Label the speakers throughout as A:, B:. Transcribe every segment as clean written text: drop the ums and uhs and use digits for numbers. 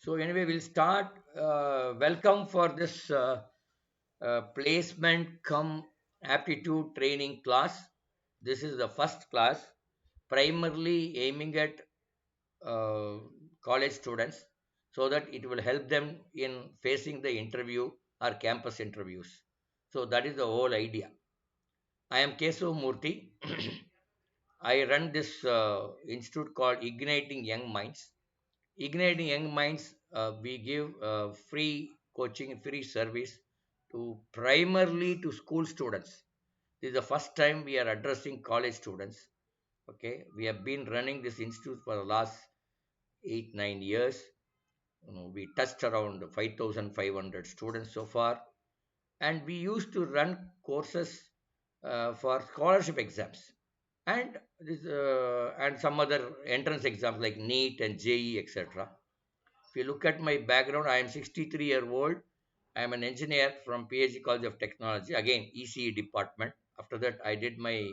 A: So anyway, we'll start. Welcome for this placement come aptitude training class. This is the first class, primarily aiming at uh, college students, so that it will help them in facing the interview or campus interviews. So that is the whole idea. I am Kesu Murthy. I run this institute called Igniting Young Minds. Igniting Young Minds, we give free coaching, free service to primarily to school students. This is the first time we are addressing college students. Okay, we have been running this institute for the last 8 9 years. We touched around 5,500 students so far, and we used to run courses for scholarship exams and and some other entrance exams like NEET and JEE, etc. If you look at my background, I am 63-year-old. I am an engineer from PhD College of Technology, again ECE department. After that, I did my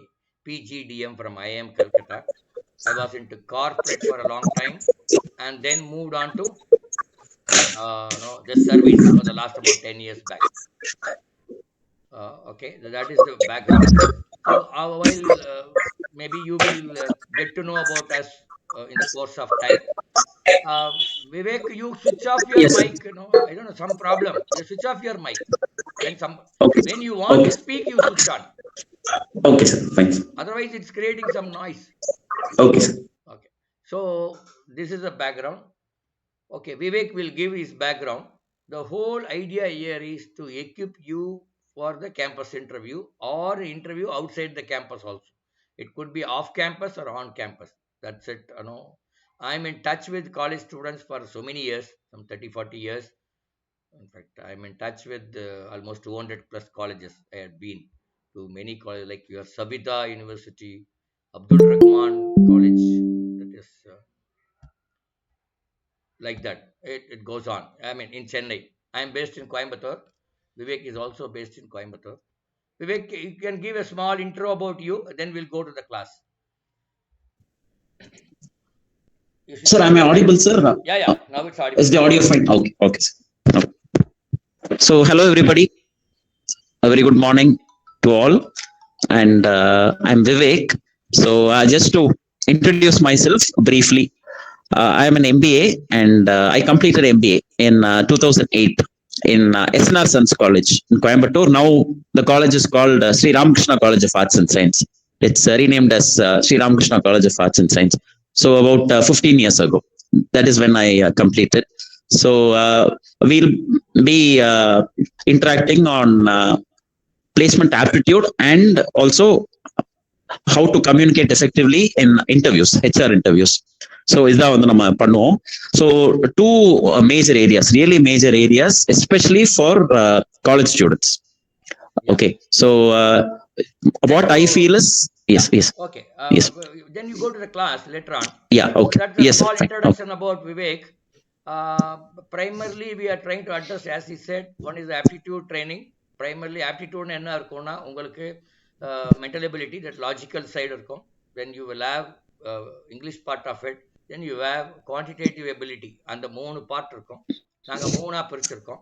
A: PGDM from IIM Calcutta. I was into corporate for a long time and then moved on to the service for the last about 10 years back. Okay, that is the background. So while maybe you will get to know about us in the course of time. Uh, Vivek, you switch off your
B: Yes, sir.
A: mic. I don't know, some problem. You switch off your mic when
B: Okay.
A: when you want
B: Okay.
A: to speak. You switch on.
B: Okay, sir. Fine, sir.
A: Otherwise, it's creating some noise.
B: Okay, sir.
A: Okay. So this is the background. Okay, Vivek will give his background. The whole idea here is to equip you for the campus interview or interview outside the campus also. It could be off campus or on campus. That's it. I'm in touch with college students for so many years, some 30, 40 years. In fact, I'm in touch with almost 200 plus colleges. I had been to many colleges like your Savita University, Abdul Rahman College. That is like that. It goes on. I mean, in Chennai. I'm based in Coimbatore. Vivek is also based in Coimbatore. Vivek, you can give a small intro about you, then we'll go to the class. You switch
B: Sir,
A: off
B: am I
A: your mic.
B: audible, sir?
A: Yeah. Now it's audible.
B: Is the audio fine? Okay, okay, sir. Okay. So, hello, everybody. A very good morning to all. And I'm Vivek. So, just to introduce myself briefly, I am an MBA and I completed MBA in 2008 in SNR Sons College in Coimbatore. Now, the college is called Sri Ramakrishna College of Arts and Science. It's renamed as Sri Ramakrishna College of Arts and Science. So, about 15 years ago, that is when I completed. So, we'll be interacting on placement aptitude and also how to communicate effectively in interviews, HR interviews. So இதுதான் வந்து நம்ம பண்ணுவோம். So two major areas, really major areas, especially for college students. Okay, so what I feel is yes.
A: Okay.
B: Yes.
A: Then you go to the class later on.
B: Yeah. Okay.
A: So that's a
B: Yes,
A: small
B: sir.
A: introduction about Vivek. Primarily, we are trying to address, as he said, one is the aptitude training. Primarily, aptitude என்ன இருக்கும்னா உங்களுக்கு mental ability, that logical side இருக்கும். Then you will have English part of it. Then you have quantitative ability. அந்த மூணு part இருக்கும். நாங்கள் மூணாக பிரிச்சிருக்கோம்.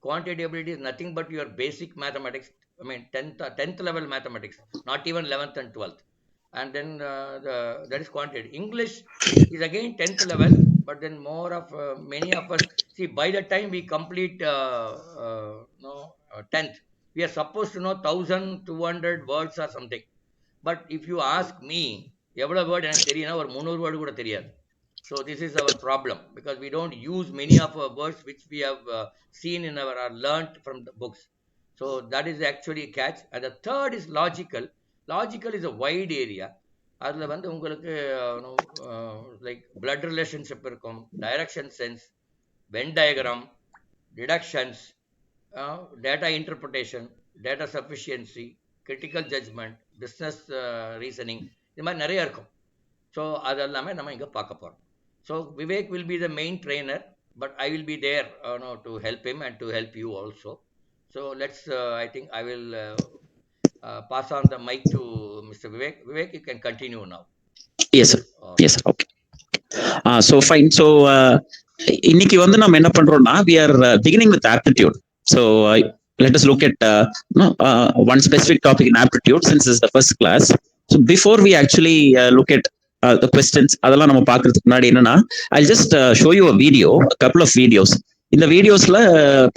A: Quantitative ability is nothing but your basic mathematics. I mean, 10th level mathematics, not even 11th and 12th. And then that is quantitative. English is again 10th level, but then more of many of us, see, by the time we complete 10th, we are supposed to know 1200 words or something. But if you ask me, எவ்வளோ word எனக்கு தெரியும்னா ஒரு 300 word கூட தெரியாது. So this is our problem, because we don't use many of our words which we have seen in our or learnt from the books. So that is actually a catch. And the third is logical. Logical is a wide area. அதில் வந்து உங்களுக்கு like blood relationship இருக்கும், direction sense, Venn diagram, deductions, data interpretation, data sufficiency, critical judgement, business reasoning, இது மாதிரி நிறைய இருக்கும். So அதெல்லாமே நம்ம இங்கே பார்க்க போகிறோம். So Vivek will be the main trainer, but I will be there to help him and to help you also. So let's, I think I will pass on the mic to Mr. Vivek. Vivek, you can continue now.
B: Yes, sir. Yes, sir. Okay. So fine. So இன்னைக்கு வந்து நம்ம என்ன பண்றோம்னா we are beginning with aptitude. So let us look at no, one specific topic in aptitude since this is the first class. So before we actually look at the questions அதெல்லாம் நம்ம பார்க்கிறதுக்கு முன்னாடி என்னன்னா I'll just show you a video, a couple of videos. இந்த வீடியோஸ்ல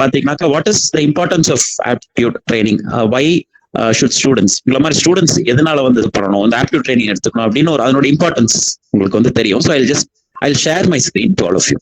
B: பாத்தீங்கன்னாக்கா what is the importance of aptitude training, why should students இந்த மாதிரி ஸ்டூடெண்ட்ஸ் எதனால வந்து இது பண்ணணும், இந்த ஆப்டிடியூட் ட்ரைனிங் எடுத்துக்கணும் அப்படின்னு ஒரு அதனோட இம்பார்ட்டன்ஸ் உங்களுக்கு வந்து தெரியும். So I'll share my screen to all of you.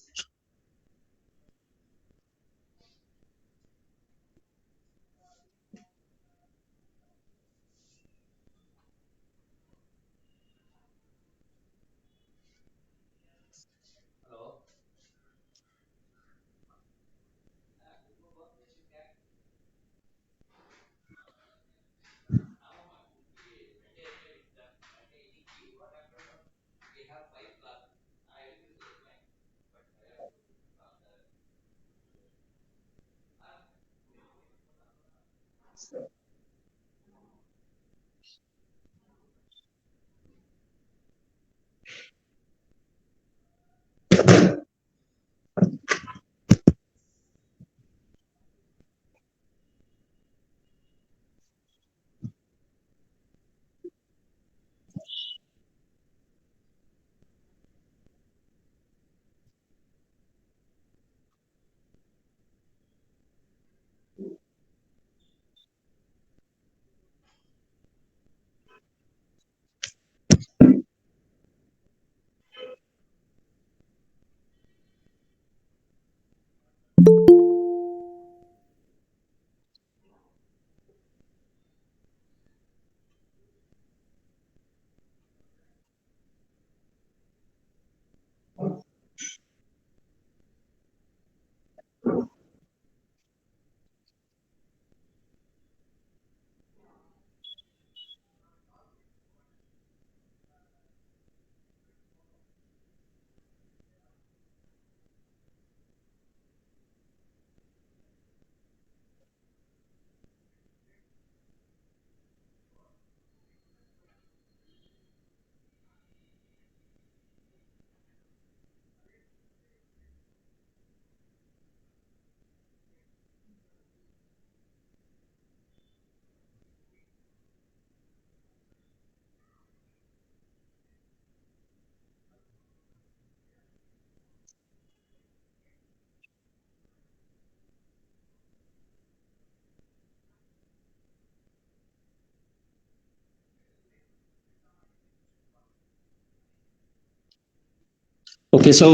B: Okay, so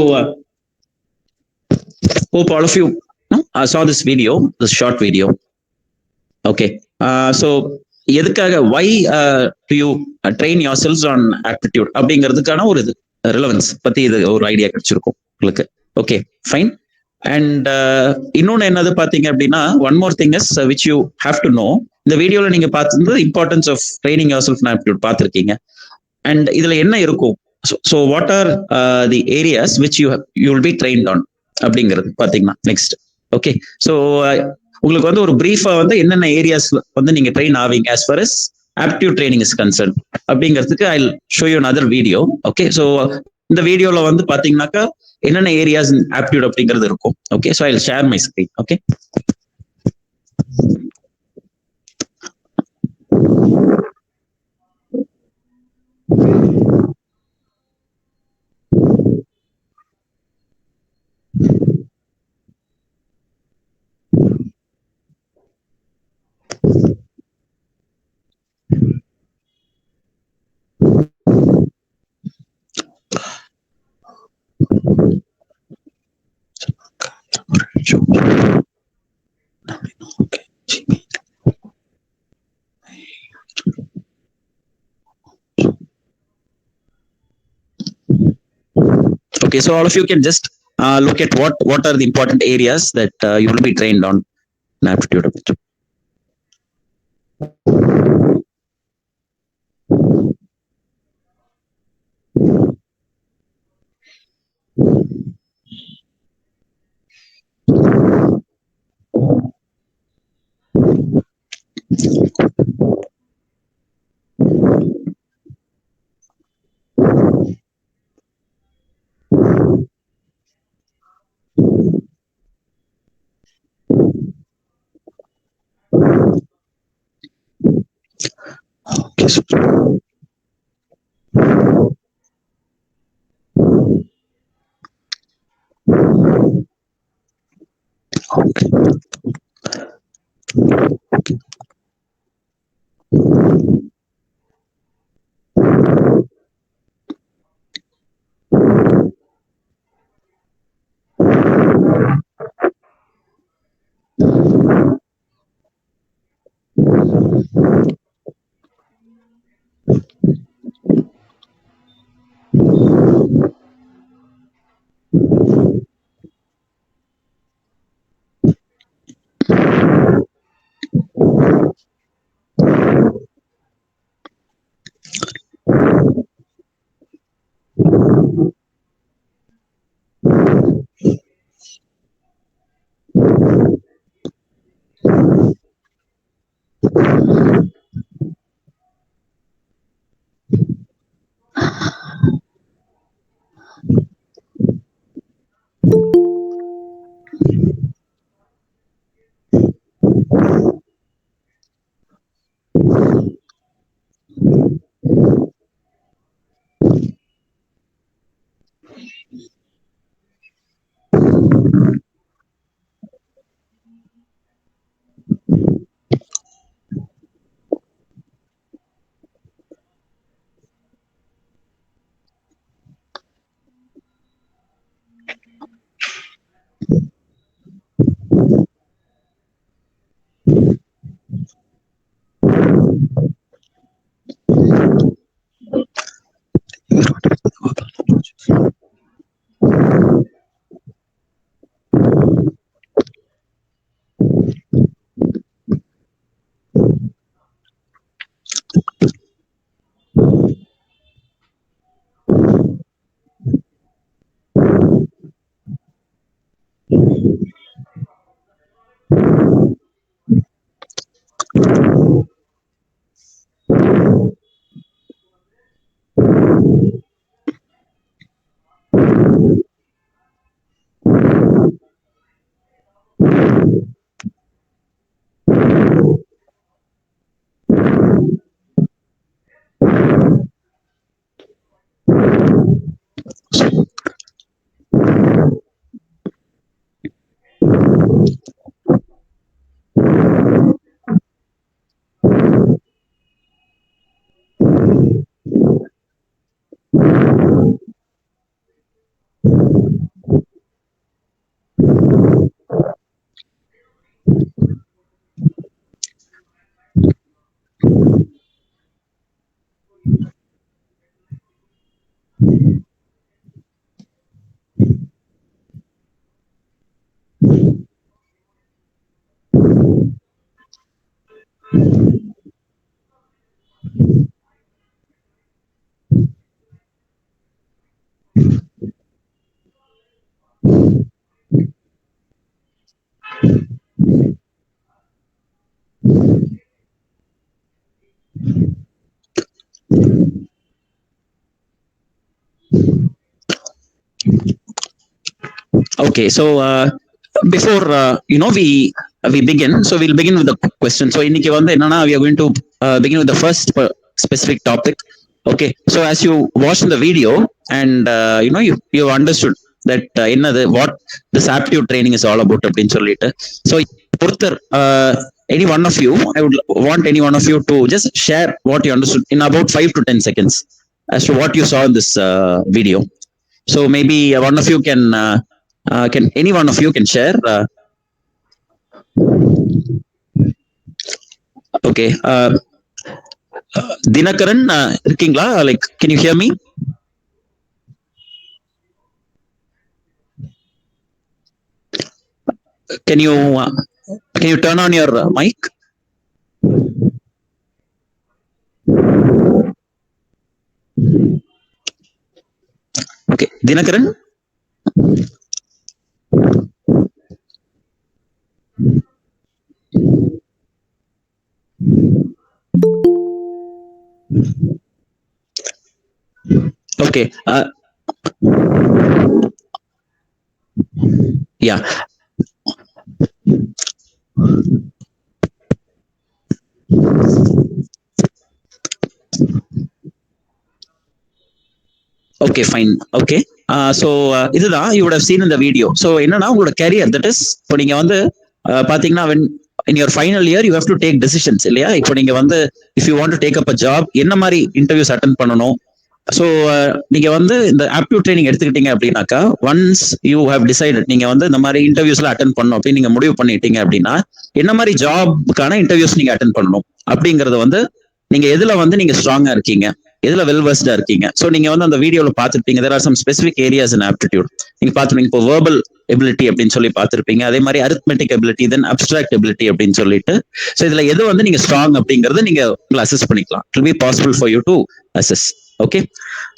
B: hope all of you saw this video, this short video. Okay, so எதுக்காக why do you train yourselves on aptitude அப்படிங்கிறதுக்கான ஒரு இது relevance பத்தி இது ஒரு idea கிடைச்சிருக்கும் உங்களுக்கு. Okay fine. And இன்னொன்னு என்னது பாத்தீங்க அப்படின்னா one more thing is which you have to know. இந்த வீடியோல நீங்க பார்த்துருந்தது importance of training yourself aptitude பார்த்துருக்கீங்க. அண்ட் இதுல என்ன இருக்கும், so what are the areas which you will be trained on அப்படிங்கிறது பாத்தீங்கன்னா நெக்ஸ்ட். ஓகே, ஸோ உங்களுக்கு வந்து ஒரு பிரீஃபா வந்து என்னென்ன ஏரியாஸ்ல வந்து நீங்க ட்ரெயின் ஆவீங்க as far as aptitude training is concerned அப்படிங்கிறதுக்கு I show you another video. Okay, so இந்த வீடியோல வந்து பாத்தீங்கன்னாக்கா என்னென்ன ஏரியாஸ் ஆப்டிடியூட் அப்படிங்கிறது இருக்கும். Okay, so I share my screen. Okay, okay, so all of you can just look at what are the important areas that you will be trained on in aptitude. Okay, sir. Okay. Okay, so before we begin, so we'll begin with the question. So இன்னைக்கு வந்து என்னன்னா we are going to begin with the first specific topic. Okay, so as you watched the video and you understood that என்னது what this aptitude training is all about அப்படின்னு சொல்லிட்டு, so ஒருத்தர் any one of you, I would want any one of you to just share what you understood in about 5 to 10 seconds as to what you saw in this video. So maybe one of you can any one of you can share. Okay. Dinakaran, இருக்கீங்களா? Like, can you hear me? Can you turn on your mic? Okay, Dinakaran. Okay. Yeah. Okay fine okay. So இதுதான் you would have seen இந்த video. So என்னன்னா உங்களோட carrier that is இப்போ நீங்க வந்து பாத்தீங்கன்னா in your final year you have to take decisions இல்லையா. இப்போ நீங்க வந்து if you want to take up a job என்ன மாதிரி இன்டர்வியூஸ் அட்டென்ட் பண்ணணும். ஸோ நீங்க வந்து இந்த ஆப்டியூட் ட்ரைனிங் எடுத்துக்கிட்டீங்க அப்படின்னாக்கா ஒன்ஸ் யூ ஹேவ் டிசைடட் நீங்க வந்து இந்த மாதிரி இன்டர்வியூஸ்ல அட்டென்ட் பண்ணணும் அப்படின்னு நீங்க முடிவு பண்ணிட்டீங்க அப்படின்னா என்ன மாதிரி ஜாப்க்கான இன்டர்வியூஸ் நீங்க அட்டென்ட் பண்ணணும் அப்படிங்கறது வந்து நீங்க எதுல வந்து நீங்க ஸ்ட்ராங்கா இருக்கீங்க, எதுல வெல் வெர்ஸ்டா இருக்கீங்க. ஸோ நீங்க வந்து அந்த வீடியோல பார்த்துருப்பீங்க there are some specific areas in aptitude. நீங்க பார்த்துருப்பீங்க இப்போ verbal எபிலிட்டி அப்படின்னு சொல்லி பார்த்திருப்பீங்க, அதே மாதிரி அரித்மெட்டிக் எபிலிட்டி, தென் அப்டிராக்ட் எபிலிட்டி அப்படின்னு சொல்லிட்டு. ஸோ இதுல எது வந்து நீங்க ஸ்ட்ராங் அப்படிங்கறத நீங்க அசஸ் பண்ணிக்கலாம். It will be possible for you to assess. Okay.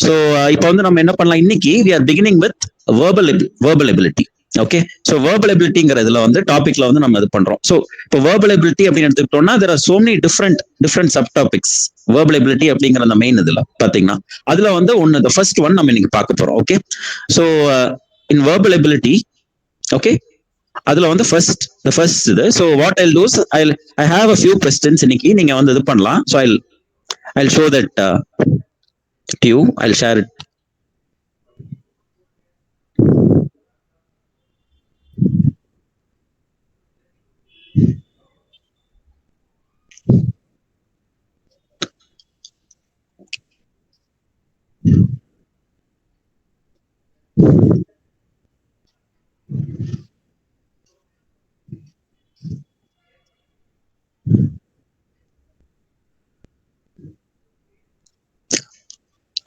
B: So இப்போ வந்து நம்ம என்ன பண்ணலாம், இன்னைக்கு we are beginning with verbal ability. Okay. So verbal எபிலிட்டிங்கிறதுல வந்து டாபிக்ல வந்து நம்ம இது பண்றோம். ஸோ இப்போ verbal எபிலிட்டி அப்படின்னு எடுத்துக்கிட்டோம்னா there are so many different sub topics. verbal ability அப்படிங்கிற அந்த மெயின் இதுல பாத்தீங்கன்னா அதுல வந்து ஒன்னு the first one நம்ம இன்னைக்கு பார்க்க போறோம். Okay. So in verbal ability okay அதுல வந்து the first இது. So what Jal two I have a few questions இன்னைக்கு நீங்க வந்து இது பண்ணலாம். So I'll show that to you. I'll share it.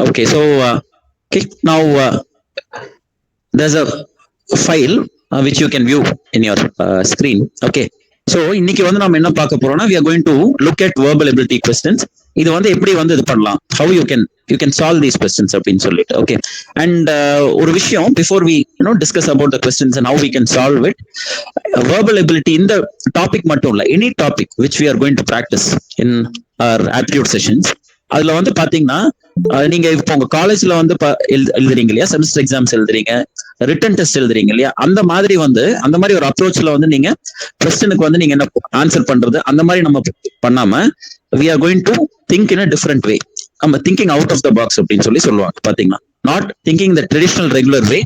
B: Okay, so okay, now there's a file which you can view in your screen. Okay, so இன்னைக்கு வந்து நம்ம என்ன பார்க்க போறோம்னா we are going to look at verbal ability questions. இது வந்து எப்படி வந்து இது பண்ணலாம், how you can solve these questions அப்படின்னு சொல்லிட்டு. Okay, and ஒரு விஷயம் before we discuss about the questions and how we can solve it, verbal ability இந்த டாபிக் மட்டும் இல்ல, any topic which we are going to practice in our aptitude sessions, அதுல வந்து பாத்தீங்கன்னா நீங்க இப்போ உங்க காலேஜ்ல வந்து எழுதுறீங்க இல்லையா, செமஸ்டர் எக்ஸாம்ஸ் எழுதுறீங்க, ரிட்டன் டெஸ்ட் எழுதுறீங்க இல்லையா, அந்த மாதிரி ஒரு அப்ரோச்ல வந்து நீங்க கொஸ்டினுக்கு வந்து நீங்க என்ன ஆன்சர் பண்றது அந்த மாதிரி நம்ம பண்ணாம we are going to think in a different way. நம்ம thinking out of the box அப்படின்னு சொல்லி சொல்லுவாங்க பாத்தீங்கன்னா, not thinking the traditional regular way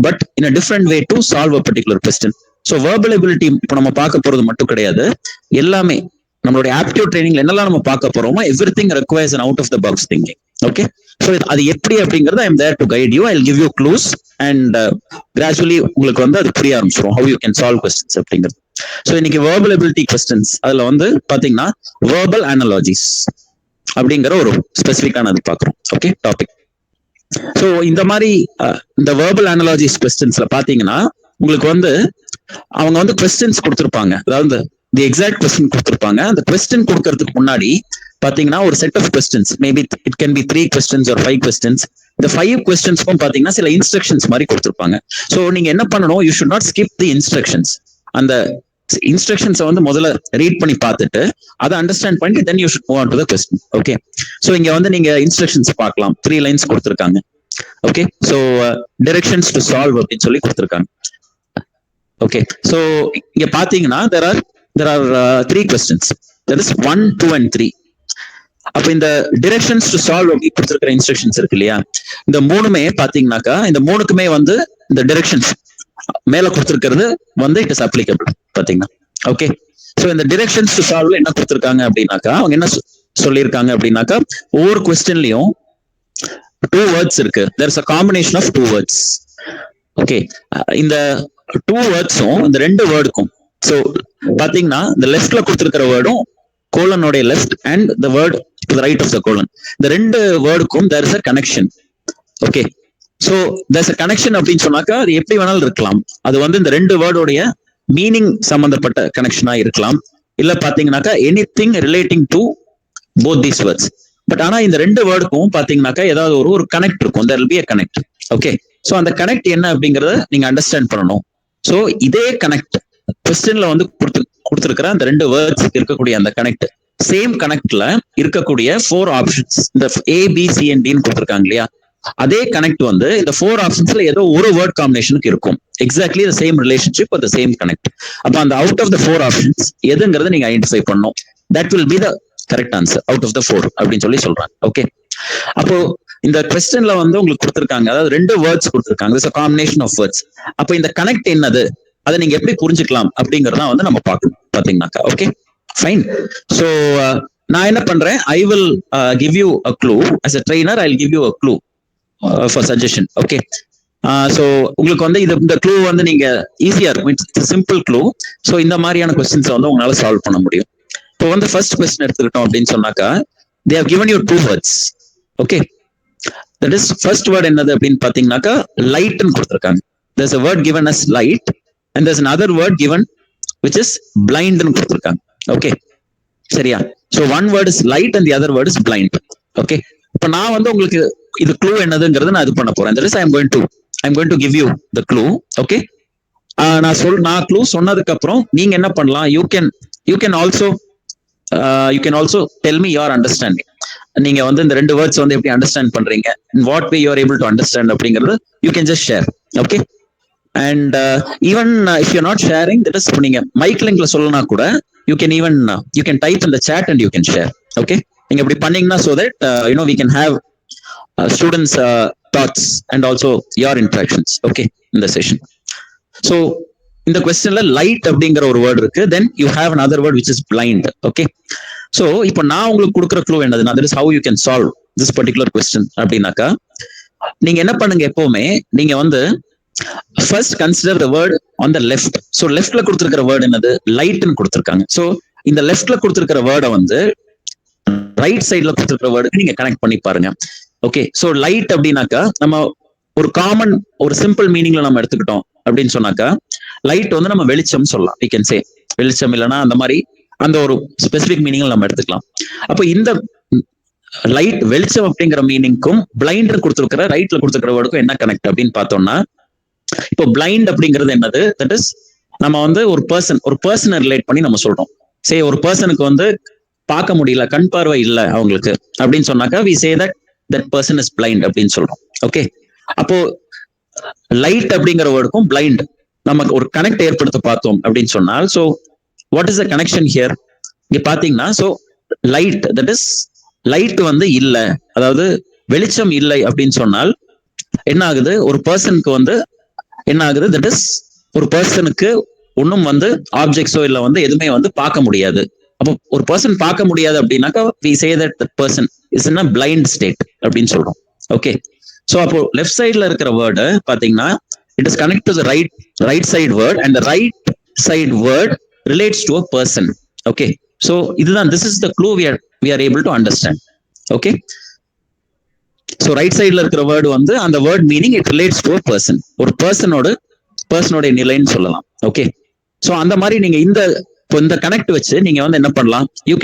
B: but in a different way to solve a particular question. So verbal ability இப்போ நம்ம பார்க்க போறது மட்டும் கிடையாது, எல்லாமே நம்மளுடைய ஆப்டியூட் ட்ரைனிங்ல என்னெல்லாம் நம்ம பார்க்க போறோமோ everything requires an out of the box thinking. Okay. So அது எப்படி அப்படிங்கறது I am there to guide you. I will give you clues and gradually உங்களுக்கு வந்து அது புரிய ஆரம்பிச்சிடும் how you can solve questions அப்படிங்கிறது. ஸோ இன்னைக்கு verbal ability questions அதுல வந்து பாத்தீங்கன்னா verbal analogies அப்படிங்கிற ஒரு ஸ்பெசிபிக்கான பாக்குறோம். Okay topic. ஸோ இந்த மாதிரி இந்த verbal analogies questions பாத்தீங்கன்னா உங்களுக்கு வந்து அவங்க வந்து questions கொடுத்திருப்பாங்க, அதாவது the exact question கொடுத்திருப்பாங்க. அந்த question கொடுக்கறதுக்கு முன்னாடி பாத்தீங்கன்னா ஒரு set of questions, maybe it can be 3 questions or 5 questions. இந்த 5 questions-க்கும் பாத்தீங்கன்னா சில இன்ஸ்ட்ரக்ஷன்ஸ் மாதிரி கொடுத்திருப்பாங்க. ஸோ நீங்க என்ன பண்ணணும், you should not skip the instructions. அந்த இன்ஸ்ட்ரக்ஷன்ஸை வந்து முதல்ல ரீட் பண்ணி பார்த்துட்டு அதை அண்டர்ஸ்டாண்ட் பண்ணிட்டு then you should move on to the question. Okay. So இங்க வந்து நீங்க இன்ஸ்ட்ரக்ஷன்ஸ் பார்க்கலாம், 3 lines கொடுத்திருக்காங்க. Okay. So directions to solve அப்படின்னு சொல்லி கொடுத்திருக்காங்க. ஓகே. ஸோ இங்க பாத்தீங்கன்னா there are 3 questions, that is 1, 2 and 3. அப்ப இந்த டிரெக்ஷன்ஸ் டு சால்வ் அப்படி கொடுத்திருக்கிற இன்ஸ்ட்ரக்ஷன்ஸ் இருக்கு இல்லையா, இந்த மூணுமே பாத்தீங்கன்னாக்கா இந்த மூணுக்குமே வந்து இந்த டிரெக்ஷன்ஸ் மேல கொடுத்திருக்கிறது வந்து இட் இஸ் அப்ளிகபிள் பாத்தீங்கன்னா. ஓகே. சோ இந்த டிரெக்ஷன்ஸ் டு சால்வ்ல என்ன கொடுத்திருக்காங்க அப்படின்னாக்கா அவங்க என்ன சொல்லியிருக்காங்க அப்படின்னாக்கா ஒவ்வொரு கொஸ்டின்லயும் 2 words இருக்கு, there is a combination of 2 words. Okay. இந்த 2 words-உம் இந்த 2 வேர்டுக்கும் சோ பாத்தீங்கன்னா இந்த லெஃப்ட்ல கொடுத்திருக்கிற வேர்டும் கோலனுடைய left and the word to the right of the colon, இந்த 2 வேர்டுக்கும் there is a connection. Okay. So there is a connection அப்படின்னு சொன்னாக்கா அது எப்படி வேணாலும் இருக்கலாம். அது வந்து இந்த 2 வேர்டோடைய மீனிங் சம்பந்தப்பட்ட கனெக்ஷனா இருக்கலாம், இல்ல பாத்தீங்கன்னாக்கா anything relating to both these words. But ஆனா இந்த 2 வேர்டுக்கும் பாத்தீங்கன்னாக்கா ஏதாவது ஒரு கனெக்ட் இருக்கும், there will be a connect. Okay. So அந்த கனெக்ட் என்ன அப்படிங்கறத நீங்க அண்டர்ஸ்டாண்ட் பண்ணணும். சோ இதே கனெக்ட் கொஸ்டின்ல வந்து கொடுத்திருக்கிற அந்த 2 வேர்ட்ஸ் இருக்கக்கூடிய அந்த கனெக்ட், சேம் கனெக்ட்ல இருக்கக்கூடிய 4 ஆப்ஷன்ஸ், இந்த ABCNDன்னு கொடுத்திருக்காங்க இல்லையா, அதே கனெக்ட் வந்து இந்த 4 ஆப்ஷன்ஸ்ல ஏதோ ஒரு வேர்ட் காம்பினேஷனுக்கு இருக்கும். Exactly the same relationship with the same connect. அப்ப அந்த அவுட் ஆஃப் த 4 ஆப்ஷன்ஸ் எதுங்கிறத நீங்க ஐடென்டிஃபை பண்ணணும். That will be the correct answer out of the 4 அப்படின்னு சொல்லி சொல்றாங்க. ஓகே. அப்போ இந்த கொஸ்டின்ல வந்து உங்களுக்கு கொடுத்திருக்காங்க, அதாவது 2 வேர்ட்ஸ் கொடுத்திருக்காங்க, it's a combination of words. அப்ப இந்த கனெக்ட் என்னது, அதை நீங்க எப்படி புரிஞ்சுக்கலாம் அப்படிங்கறத வந்து நம்ம பார்க்கணும் பாத்தீங்கன்னாக்கா. Okay fine. சோ நான் என்ன பண்றேன், I will give you a clue as a trainer. I'll give you a clue for suggestion. Okay so உங்களுக்கு வந்து இந்த க்ளூ வந்து நீங்க ஈஸியா இருக்கும், இட்ஸ் சிம்பிள் க்ளூ. சோ இந்த மாதிரியான கொஸ்டின்ஸ் வந்து உங்களால சால்வ் பண்ண முடியும். இப்போ வந்து ஃபர்ஸ்ட் கொஸ்டின் எடுத்துக்கிட்டோம் அப்படின்னு சொன்னாக்கா, they have given you 2 words. Okay, that is first word என்னது அப்படின்னு பாத்தீங்கன்னாக்கா light ன்னு கொடுத்திருக்காங்க. there's a word given as light and there's another word given which is blind ன்னு கொடுத்திருக்காங்க. ஓகே சரியா? so one word is light and the other word is blind. Okay, இப்ப நான் வந்து உங்களுக்கு இது க்ளூ என்னதுங்கிறது நான் இது பண்ண போறேன். that is I'm going to give you the clue. Okay, நான் க்ளூ சொன்னதுக்கு அப்புறம் நீங்க என்ன பண்ணலாம், you can also tell me your understanding. நீங்க வந்து இந்த 2 வேர்ட்ஸ் வந்து எப்படி அண்டர்ஸ்டாண்ட் பண்றீங்க, in what way you are able to understand அப்படிங்கிறது you can just share. Okay, and even if you're not sharing, that is நீங்க மைக் லிங்க்ல சொல்லனா கூட you can type in the chat and you can share. Okay, நீங்க இப்படி பண்ணீங்கன்னா so that we can have students thoughts and also your interactions okay in the session. so இந்த கொஸ்டின்ல light அப்படிங்கிற ஒரு வேர்ட் இருக்கு, then you have another word which is blind. okay, so இப்போ நான் உங்களுக்கு கொடுக்குற க்ளூ என்னதுன்னா, that is how you can solve this particular question அப்படின்னாக்கா, நீங்க என்ன பண்ணுங்க, எப்பவுமே நீங்க வந்து first consider the word on the left. so leftல கொடுத்திருக்கிற வேர்ட் என்னது, லைட்னு கொடுத்திருக்காங்க. so இந்த leftல கொடுத்திருக்கிற வேர்டை வந்து ரைட் சைட்ல கொடுத்திருக்கிற வேர்டுக்கு நீங்க கனெக்ட் பண்ணி பாருங்க. ஓகே, சோ லைட் அப்படின்னாக்கா நம்ம ஒரு காமன் ஒரு சிம்பிள் மீனிங்ல நம்ம எடுத்துக்கிட்டோம் அப்படின்னு சொன்னாக்கா, லைட் வந்து நம்ம வெளிச்சம் சொல்லலாம், we can say வெளிச்சம், இல்லைன்னா அந்த மாதிரி அந்த ஒரு ஸ்பெசிபிக் மீனிங்ல நம்ம எடுத்துக்கலாம். அப்போ இந்த லைட் வெளிச்சம் அப்படிங்கிற மீனிங்க்கும் பிளைண்ட் கொடுத்திருக்கிற ரைட்ல கொடுத்திருக்கிற வேர்டுக்கும் என்ன கனெக்ட் அப்படின்னு பார்த்தோம்னா, இப்போ பிளைண்ட் அப்படிங்கிறது என்னது, தட் இஸ் நம்ம வந்து ஒரு பர்சனை ரிலேட் பண்ணி நம்ம சொல்றோம். சரி, ஒரு பர்சனுக்கு வந்து பார்க்க முடியல, கண் பார்வை இல்லை அவங்களுக்கு அப்படின்னு சொன்னாக்கா we say that person is blind அப்படின்னு சொல்றோம். ஓகே, அப்போ லைட் அப்படிங்கிற வேர்டுக்கும் பிளைண்ட் நமக்கு ஒரு கனெக்ட் ஏற்படுத்த பார்த்தோம் அப்படின்னு சொன்னால், so what is the connection here? இங்க பாத்தீங்கன்னா, so light, that is light வந்து இல்ல, அதாவது வெளிச்சம் இல்லை அப்படின்னு சொன்னால் என்ன ஆகுது, ஒரு பர்சனுக்கு வந்து என்ன ஆகுது, தட் இஸ் ஒரு பர்சனுக்கு ஒன்னும் வந்து ஆப்ஜெக்ட்ஸோ இல்ல வந்து எதுவுமே வந்து பார்க்க முடியாது. அப்போ ஒரு பர்சன் பார்க்க முடியாது அப்படின்னாக்கா we say that the person is in a blind state அப்படின்னு சொல்றோம். ஓகே, சோ அப்போ லெஃப்ட் சைட்ல இருக்கிற வேர்டு பாத்தீங்கன்னா it is connected to the right side word and the right side word relates to a person. okay, so இதுதான், this is the clue we are able to understand. okay, so right sideல இருக்கிற word வந்து அந்த word meaning it relates to a person, ஒரு பர்சனோட நிலைன்னு சொல்லலாம். Okay, so அந்த மாதிரி நீங்க இந்த கனெக்ட் வச்சு நீங்க வந்து என்ன பண்ணலாம், you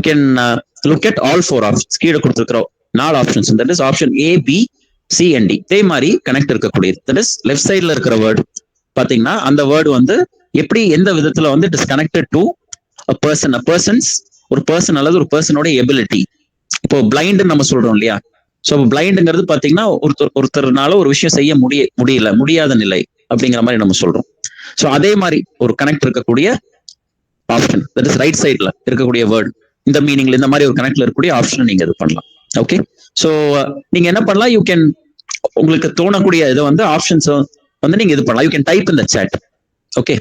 B: can look at all 4 options. கீழே கொடுத்திருக்கிற 4 options, that is option A, B, C and D. இதே மாதிரி கனெக்ட் இருக்கக்கூடியது, that is லெஃப்ட் சைட்ல இருக்கிற வேர்டு பாத்தீங்கன்னா அந்த வேர்டு வந்து எப்படி எந்த விதத்துல வந்து இட் இஸ் கனெக்டட் டு ஒரு பர்சன் அல்லது ஒரு பர்சனோட எபிலிட்டி. இப்போ பிளைண்ட் நம்ம சொல்றோம் இல்லையா, சோ பிளைண்டுங்கிறது பாத்தீங்கன்னா ஒருத்தர்னால ஒரு விஷயம் செய்ய முடியாத நிலை அப்படிங்கிற மாதிரி நம்ம சொல்றோம். சோ அதே மாதிரி ஒரு கனெக்ட் இருக்கக்கூடிய ஆப்ஷன், தட் இஸ் ரைட் சைட்ல இருக்கக்கூடிய வேர்டு, இந்த மீனிங்ல இந்த மாதிரி ஒரு கனெக்ட்ல இருக்கக்கூடிய ஆப்ஷன் நீங்க இது பண்ணலாம். ஓகே, சோ நீங்க என்ன பண்ணலாம், யூ கேன் உங்களுக்கு தோணக்கூடிய இதை வந்து ஆப்ஷன்ஸ் வந்து நீங்க இது பண்ணலாம், you can type in the chat. Okay,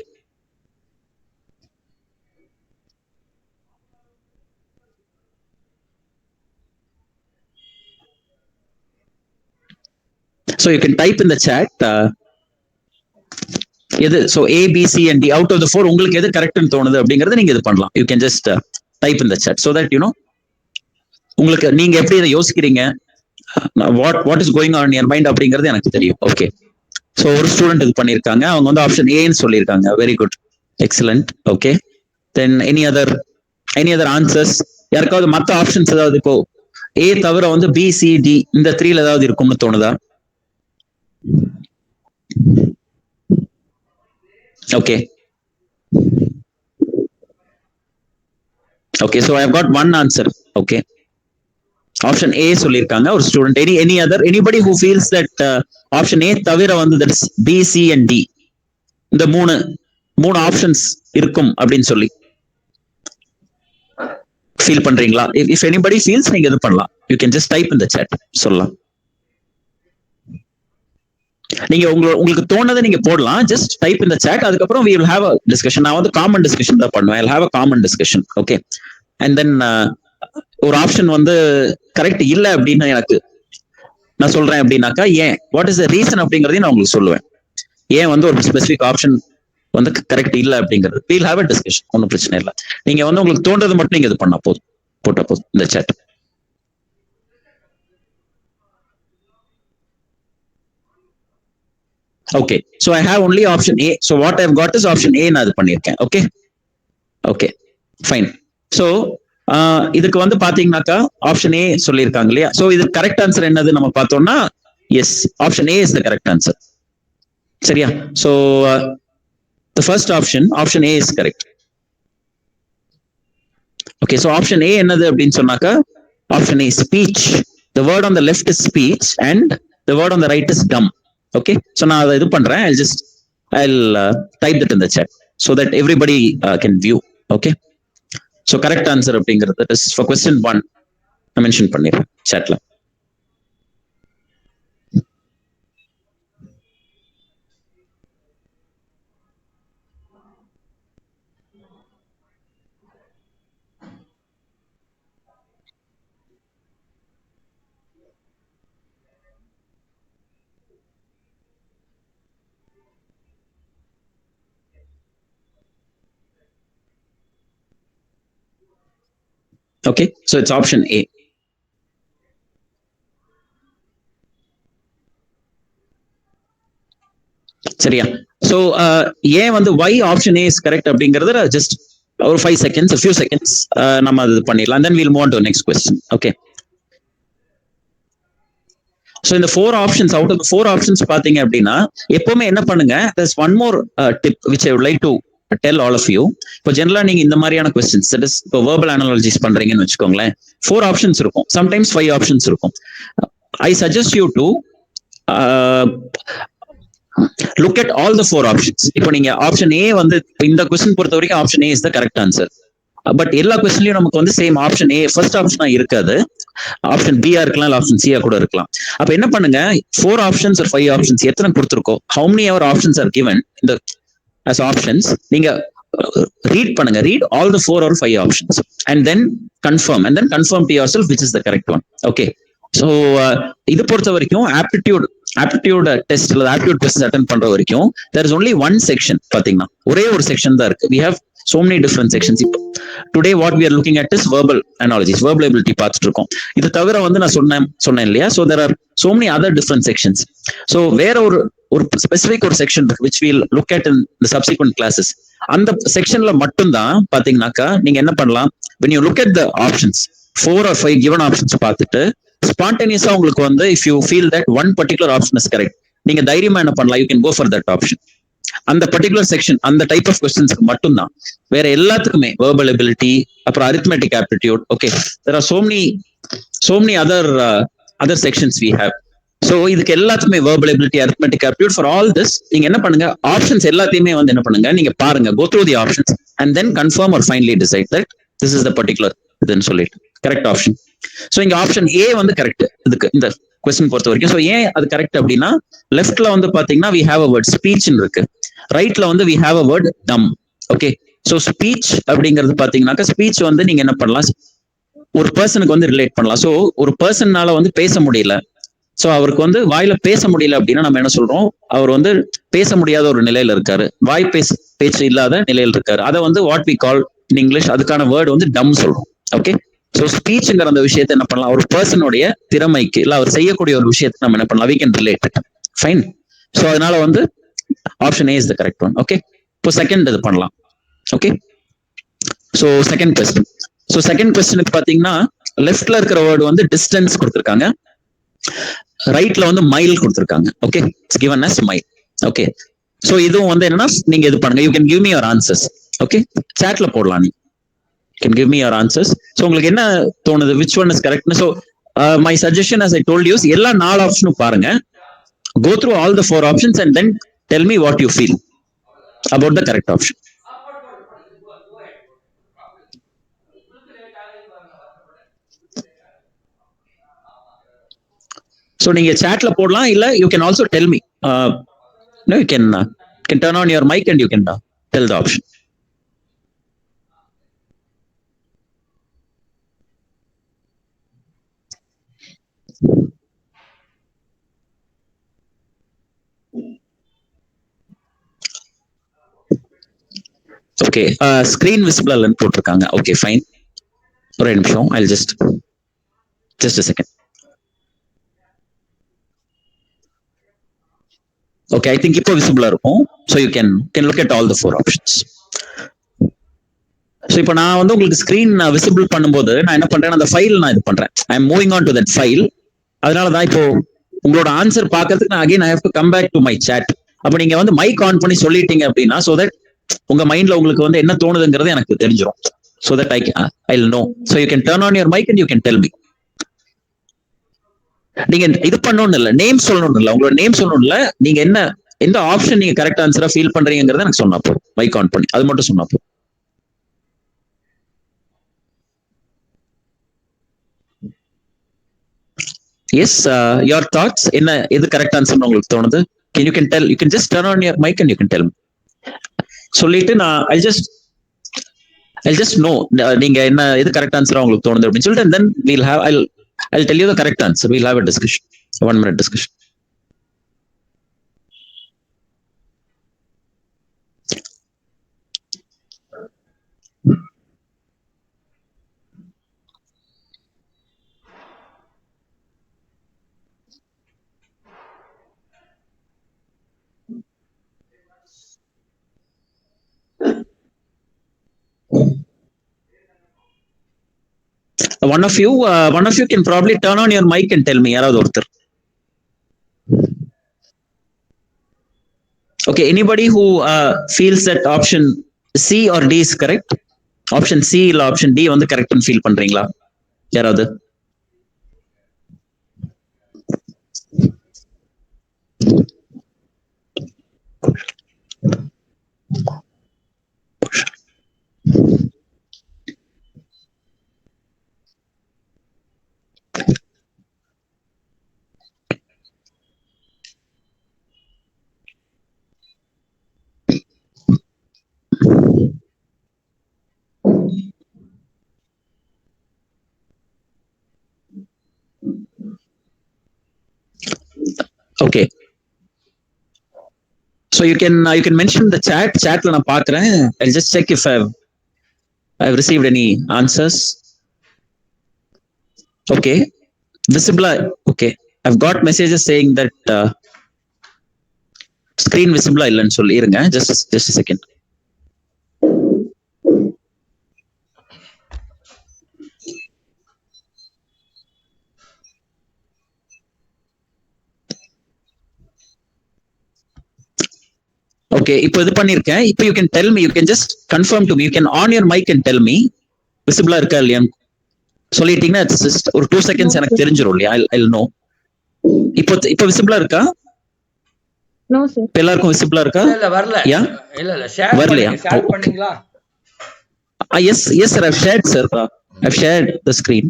B: so you can type in the chat எது, so A, B, C and D out of the 4 உங்களுக்கு எது கரெக்ட்னு தோணுது அப்படிங்கறத நீங்க இது பண்ணலாம். you can just type in the chat so that உங்களுக்கு நீங்க எப்படி இதை யோசிக்கிறீங்க, what is going on in your mind அப்படிங்கிறது எனக்கு தெரியும். ஓகே, சோ ஒரு ஸ்டூடெண்ட் இது பண்ணிருக்காங்க, அவங்க வந்து ஆப்ஷன் ஏன்னு சொல்லியிருக்காங்க. Very good, excellent. ஓகே, தென் எனி அதர் ஆன்சர்ஸ், யாருக்காவது மற்ற ஆப்ஷன்ஸ் ஏதாவது, இப்போ ஏ தவிர வந்து பி, சி, டி இந்த 3ல ஏதாவது இருக்கும்னு தோணுதா? Okay, okay, so I have got one answer. okay, option A சொல்லிருக்காங்க ஒரு student. anybody who feels that option A தவிர வந்து that is B, C and D இந்த மூணு ஆப்ஷன்ஸ் இருக்கும் அப்படின்னு சொல்லி ஃபீல் பண்றீங்களா? இஃப் எனிபடி ஃபீல்ஸ் நீங்க இது பண்ணலாம். You can just type in the chat சொல்லலாம். நீங்க உங்களுக்கு தோணதை நீங்க போடலாம். ஜஸ்ட் டைப் இன் தி chat. அதுக்கப்புறம் we will have a discussion. நான் வந்து காமன் டிஸ்கஷன் தான் பண்ணுவேன். I'll have a common discussion. Okay. And then ஒரு ஆப்ஷன் வந்து கரெக்ட் இல்ல அப்படின்னு எனக்கு நான் சொல்றேன் அப்படின்னாக்கா ஏன், வாட் இஸ் த ரீசன் அப்படிங்கறதையும் நான் உங்களுக்கு சொல்லுவேன். ஏன் வந்து ஒரு ஸ்பெசிபிக் ஆப்ஷன் வந்து கரெக்ட் இல்ல அப்படிங்கிறது. we'll have a discussion. ஒன்றும் பிரச்சனை இல்லை. நீங்க வந்து உங்களுக்கு தோன்றது மட்டும் நீங்க இது பண்ணா போதும், போட்டா போதும் இந்த chat. Okay, so I have only option A. So what I've got is option A நான் அது பண்ணியிருக்கேன். Okay, okay, fine. So இதுக்கு வந்து பாத்தீங்கன்னாக்கா ஆப்ஷன் ஏ சொல்லியிருக்காங்க இல்லையா? சோ இது கரெக்ட் ஆன்சர் என்னது நம்ம பார்த்தோம்னா yes, option A is the correct answer. சரியா? So the first option A is correct. Okay, so option A என்னது அப்படின்னு சொன்னாக்கா option A speech. The word on the left is speech and the word on the right is dumb. Okay, so நான் அதை இது பண்றேன். I'll type that in the chat so that everybody can view. Okay, so correct answer அப்படிங்கிறது is for question 1 நான் mention பண்ணிடுறேன் chatல. Okay, so it's option A. சரியா? So ஏன் வந்து why option A is correct அப்படிங்கறத just ஒரு 5 seconds, a few seconds நம்ம அது பண்ணிடலாம். Then we'll move on to the next question. Okay, so இந்த 4 options, out of the 4 options பாத்தீங்க அப்படின்னா எப்பவுமே என்ன பண்ணுங்க, there's one more tip which I would like to tell all of you. இப்போ ஜெனரலா நீங்க இந்த மாதிரியான கொஸ்டின்ஸ், தட் இஸ் இப்போ verbal analogies பண்றீங்கன்னு வச்சுக்கோங்களேன், 4 ஆப்ஷன்ஸ் இருக்கும், சம்டைம்ஸ் 5 ஆப்ஷன்ஸ் இருக்கும். I suggest you to look at all the 4 options. இப்போ நீங்க ஆப்ஷன் ஏ வந்து இந்த கொஸ்டின் பொறுத்த வரைக்கும் option A is the correct answer. But எல்லா கொஸ்டின்லயும் நமக்கு வந்து சேம் ஆப்ஷன் ஏ ஃபர்ஸ்ட் ஆப்ஷனா இருக்காது. ஆப்ஷன் பியா இருக்கலாம், இல்ல ஆப்ஷன் சியா கூட இருக்கலாம். அப்ப என்ன பண்ணுங்க, 4 ஆப்ஷன்ஸ் ஒரு 5 ஆப்ஷன்ஸ் எத்தனை கொடுத்துருக்கோம், how many our options are given in the as options, நீங்க read பண்ணுங்க, read all the 4 or 5 options and then confirm to yourself which is the correct one. Okay, so இது பொறுத்த வரைக்கும் ஆப்டிடியூட் டெஸ்ட் அல்லது aptitude test attend பண்ற வரைக்கும் there is only one section. பாத்தீங்கன்னா ஒரே ஒரு செக்ஷன் தான் இருக்கு. we have so many different sections. Today what we are looking at is verbal analogies, verbal ability பார்த்துட்டு இருக்கோம். இது தவிர வந்து நான் சொன்னேன் இல்லையா, so there are so many other different sections. so வேற ஒரு ஸ்பெசிபிக் ஒரு செக்ஷன் இருக்கு which we'll look at in the subsequent classes. அந்த செக்ஷன்ல மட்டும்தான் பாத்தீங்கன்னாக்கா நீங்க என்ன பண்ணலாம், when you look at the options 4 or 5 given options பார்த்துட்டு ஸ்பான்டேனியஸா உங்களுக்கு வந்து if you feel that one particular option is correct, நீங்க தைரியமா என்ன பண்ணலாம், you can go for that option. அந்த பர்டிகுலர் செக்ஷன் அந்த டைப் ஆஃப் கொஸ்டின்ஸ்க்கு மட்டும்தான். வேற எல்லாத்துக்குமே verbal ability, அப்புறம் arithmetic aptitude, okay, there are so many other sections we have. so இதுக்கு எல்லாத்துக்குமே verbal ability, arithmetic aptitude, for all this நீங்க என்ன பண்ணுங்க, ஆப்ஷன்ஸ் எல்லாத்தையுமே வந்து என்ன பண்ணுங்க, நீங்க பாருங்க, go through the options and then confirm or finally decide that this is the particular இதுன்னு சொல்லிட்டு கரெக்ட் ஆப்ஷன். சோ இங்க ஆப்ஷன் ஏ வந்து கரெக்ட் இதுக்கு இந்த கொஸ்டின் பொறுத்த வரைக்கும். சோ ஏன் அது கரெக்ட் அப்படின்னா, லெஃப்ட்ல வந்து பாத்தீங்கன்னா we have a word speech இருக்கு, ரைட்ல வந்து we have a word dumb. Okay, so speech அப்படிங்கிறது பாத்தீங்கன்னாக்கா ஸ்பீச் வந்து நீங்க என்ன பண்ணலாம், ஒரு பர்சனுக்கு வந்து ரிலேட் பண்ணலாம். சோ ஒரு பர்சன்னால வந்து பேச முடியல, சோ அவருக்கு வந்து வாயில பேச முடியல அப்படின்னா நம்ம என்ன சொல்றோம், அவர் வந்து பேச முடியாத ஒரு நிலையில இருக்காரு, வாய் பேச்சு இல்லாத நிலையில இருக்காரு. அதை வந்து what we call in English, அதுக்கான வேர்டு வந்து டம் சொல்றோம். ஓகே, சோ ஸ்பீச்ங்கிற அந்த விஷயத்தை என்ன பண்ணலாம், ஒரு பர்சனுடைய திறமைக்கு இல்ல அவர் செய்யக்கூடிய ஒரு விஷயத்தை நம்ம என்ன பண்ணலாம், we can relate it. Fine. So அதனால வந்து option A is the correct one. Okay, இப்போ செகண்ட் இது பண்ணலாம். Okay, so second question. So second கொஸ்டினுக்கு பாத்தீங்கன்னா லெஃப்ட்ல இருக்கிற வேர்டு வந்து டிஸ்டன்ஸ் கொடுத்திருக்காங்க, ரைட்ல வந்து மைல் கொடுத்திருக்காங்க. Okay, it's given as mile. Okay, so இதுவும் வந்து என்னன்னா நீங்க இது பண்ணுங்க, you can give me your answers. Okay, சாட்ல போடலாம், நீ can give me your answers. so உங்களுக்கு என்ன தோணுது, which one is correct? so my suggestion as I told you is எல்லா 4 ஆப்ஷனும் பாருங்க, go through all the 4 options and then tell me what you feel about the correct option. So நீங்க chatல போடலாம், இல்ல you can also tell me. No, you can turn on your mic and you can tell the option. Okay, screen visible இல்லைன்னு போட்டிருக்காங்க. Okay fine, ஒரு நிமிஷம், I just a second. Okay, I think இப்போ விசிபிளா இருக்கும். So you can look at all the 4 options. So இப்போ நான் வந்து உங்களுக்கு ஸ்கிரீன் விசிபிள் பண்ணும்போது நான் என்ன பண்றேன், அந்த ஃபைல் நான் இது பண்றேன். I am moving on to that file. அதனால தான் இப்போ உங்களோட ஆன்சர் பார்க்கறதுக்கு நான் again I have to come back to my chat. அப்போ நீங்க வந்து மைக் ஆன் பண்ணி சொல்லிட்டீங்க அப்படின்னா, ஸோ தட் உங்க மைண்ட்ல உங்களுக்கு வந்து என்ன தோணுதுங்கிறது எனக்கு தெரிஞ்சிடும். So that I know. So you can turn on your mic and you can tell me. நீங்க இது பண்ணணும் இல்ல, நேம் சொல்லணும் இல்ல, உங்களோட நேம் சொல்லணும் இல்ல, நீங்க என்ன எந்த ஆப்ஷன் நீங்க கரெக்ட் ஆன்சரா ஃபீல் பண்றீங்கிறத எனக்கு சொன்னா போதும். மைக் ஆன் பண்ணி அது மட்டும் சொன்னா போதும். எஸ், யுவர் தாட்ஸ் என்ன, எது கரெக்ட் ஆன்சர் உங்களுக்கு தோணுது? you can tell, you can just turn on your mic and you can tell me. சொல்லிட்டு நான் I'll just know நீங்க என்ன எது கரெக்ட் ஆன்சரா உங்களுக்கு தோணுது அப்படின்னு சொல்லிட்டு, and then I'll tell you the correct answer. We'll have a discussion, a 1-minute discussion. One of you can probably turn on your mic and tell me. யாராவது ஒருத்தர். Okay, anybody who feels that option C or D is correct? Option C இல்ல option D வந்து கரெக்ட்னு feel பண்றீங்களா யாராவது? Okay, so you can mention the chatல நான் பார்க்கிறேன். I'll just check if I've received any answers. Okay, visible. Okay, I've got messages saying that screen visible இல்லைன்னு சொல்லி இருங்க. Just a second. Okay, இப்போ இது பண்ணிருக்கேன். இப்போ you can tell me, you can just confirm to me, you can on your mic and tell me விசிபிளா இருக்கா இல்லையா சொல்லிட்டீங்கன்னா just ஒரு 2 seconds எனக்கு தெரிஞ்சிரும் இல்லையா? I'll know. இப்போ விசிபிளா இருக்கா?
C: No sir.
B: இப்போ எல்லாருக்கும் விசிபிளா இருக்கா?
A: இல்ல வரல.
B: யா
A: இல்ல ஷேர்
B: வரலையா?
A: ஷேர் பண்ணீங்களா?
B: Yes sir, I've shared sir. I've shared the screen.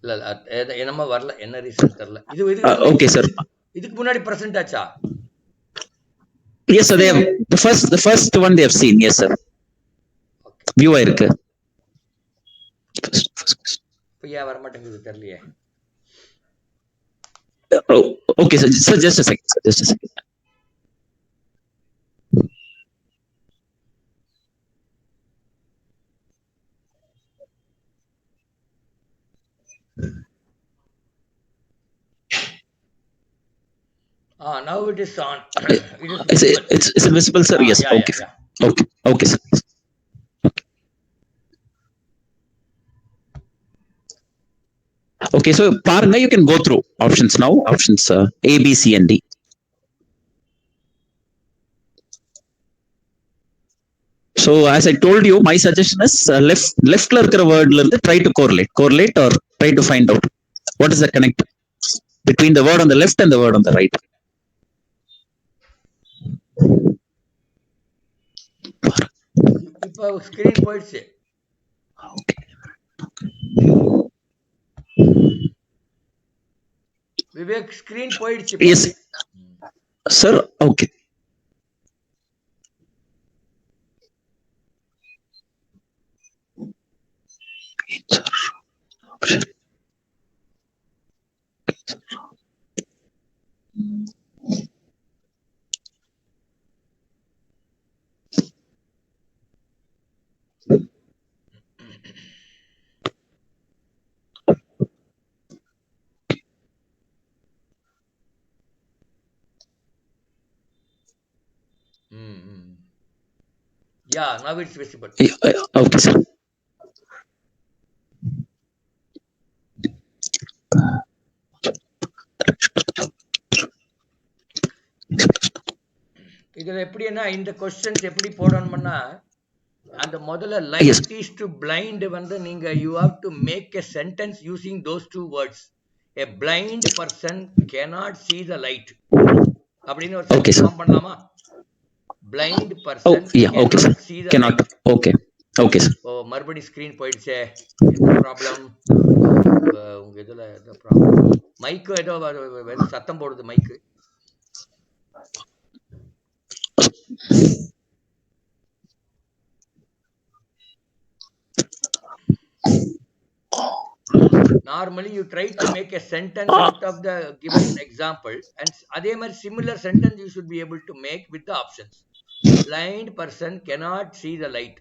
A: இல்ல என்னமா வரல, என்ன ரீசன் தெரியல. இது
B: ஓகே சார்.
A: இதுக்கு முன்னாடி பிரசன்ட் ஆச்சா?
B: Yes sir, they have the first one they have seen. Yes sir, view ஆயிருக்கு.
A: இப்போ ஏன் வர மாட்டேங்குது தெரியலையே.
B: Okay sir, just a second sir, just a second.
A: Now it is on.
B: It's visible sir. Yes,
A: yeah,
B: okay.
A: Yeah.
B: Okay sir. Okay, so பாருங்க, you can go through options now. Options A, B, C and D. So as I told you, my suggestion is leftல இருக்கிற wordல இருந்து try to correlate or try to find out what is the connect between the word on the left and the word on the right.
A: இப்போ screen போயிடுச்சு. Vivek screen போயிடுச்சு.
B: Yes, sir. Okay.
A: Yeah, now it's visible.
B: Okay, sir.
A: இதுல எப்படின்னா இந்த questions எப்படி போடணும்னா அந்த முதல்ல
B: Yes.
A: Light is to blind வந்து நீங்க you have to make a sentence using those two words. A blind person cannot see the light அப்படின்னு ஒரு
B: Okay,
A: சென்டென்ஸ்
B: sir.
A: ஃபார்ம் பண்ணலாமா? Blind
B: Oh,
A: person
B: yeah. Okay, sir.
A: cannot see the
B: Cannot.
A: light.
B: Okay. Okay, sir.
A: ஓ மறுபடியும் screen போயிடுச்சே, என்ன problem? உங்க இதுல ஏதோ problem. மைக்கு ஏதோ சத்தம் போடுது மைக்கு. Normally you try to make a sentence out of the given example, and அதே மாதிரி similar sentence you should be able to make with the options. Blind person cannot see the light.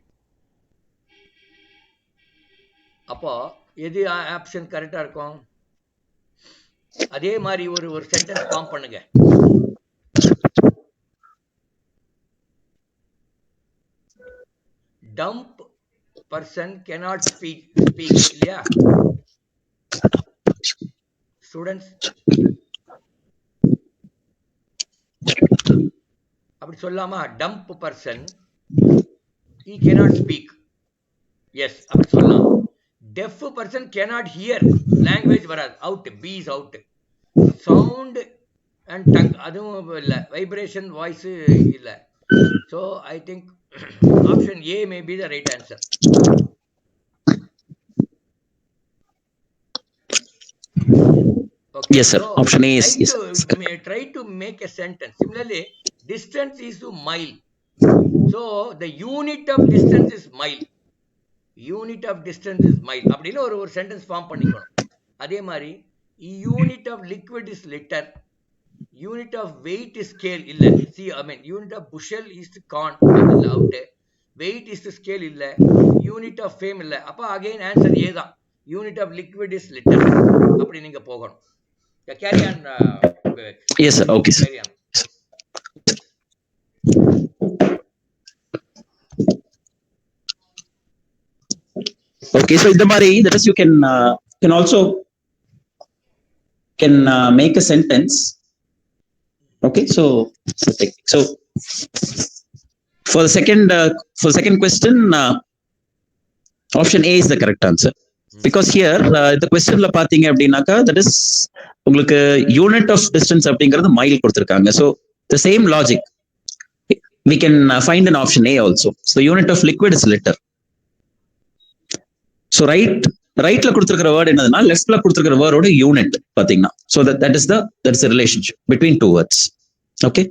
A: அப்போ எது option கரெக்டா இருக்கும்? அதே மாதிரி ஒரு sentence form பண்ணுங்க. Dumb person cannot speak இல்லையா ஸ்டூடெண்ட்ஸ்? அப்படி சொல்லாமா? Dumb person he cannot speak. Yes அப்படி சொல்லலாம். Deaf person cannot hear, language வராது, out, B is out. Sound and tongue அதுவும் இல்லை, வைப்ரேஷன் வாய்ஸ் இல்லை. So I think option A may be the right answer. Okay.
B: Yes, sir.
A: So
B: Option A is yes.
A: try to make a sentence. Similarly, distance is to mile. So the unit of distance is mile. Unit of distance is mile. அப்படின்னு ஒரு sentence form பண்ணிக்கணும். அதே மாதிரி unit of liquid is litre, unit of weight is scale இல்ல. C I mean unit of bushel is corn, அது இல்ல, out. Weight is scale இல்ல, unit of fame இல்ல. அப்ப அகைன் ஆன்சர் ஏ தான். Unit of liquid is litre. அப்படி நீங்க போகணும். Carry on, Vivek.
B: Yes, sir. Okay, sir.
A: Carry on.
B: Okay, so in the Mari, that is, you can also make a sentence. Okay, so for the second question, option A is the correct answer. Because here the question la பாத்தீங்க அப்படின்னாக்கா, that is உங்களுக்கு unit of distance அப்படிங்கிறது mile கொடுத்திருக்காங்க. So the same logic we can find an option A also. So unit of liquid is liter. So ரைட்ல கொடுத்திருக்கிற word என்னதுன்னா லெஃப்ட்ல கொடுத்திருக்கிற வேர்டோட யூனிட் பாத்தீங்கன்னா. So that is the relationship between two words. Okay.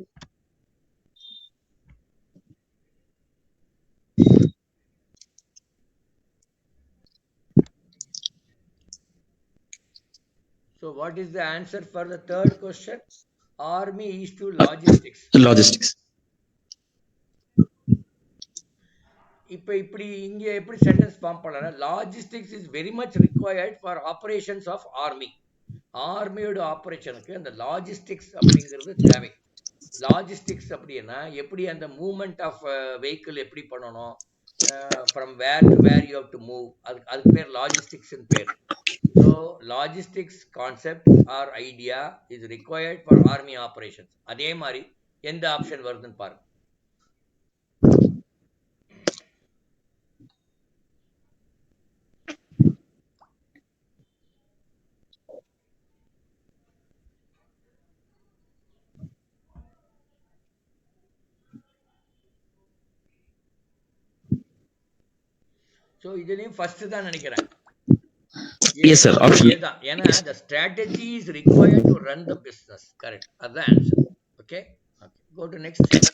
A: So what is the answer for the third question? Army is to logistics.
B: Logistics.
A: இப்போ இப்படி இங்க எப்படி சென்டென்ஸ் ஃபார்ம் பண்ணலாம்? Logistics is very much required for operations of army. ஆர்மியோட ஆபரேஷனுக்கு அந்த logistics அப்படிங்கிறது தேவை. லாஜிஸ்டிக்ஸ் அப்படின்னா எப்படி அந்த மூவ்மெண்ட் ஆஃப் வெஹிக்கிள் எப்படி பண்ணணும், from where to where you have to move, அதுக்கு பேர் லாஜிஸ்டிக்ஸ் பேர். So logistics concept or idea is required for army operations. அதே மாதிரி எந்த ஆப்ஷன் வருதுன்னு பாருங்க. ஸோ இதுலேயும் ஃபர்ஸ்ட் தான் நினைக்கிறேன்.
B: Yes, sir. Option A.
A: ஏதான் ஏன்னா
B: Yes.
A: the strategy is required to run the business. Correct. அதான் answer. Okay. Okay. Go to next.
B: Yes.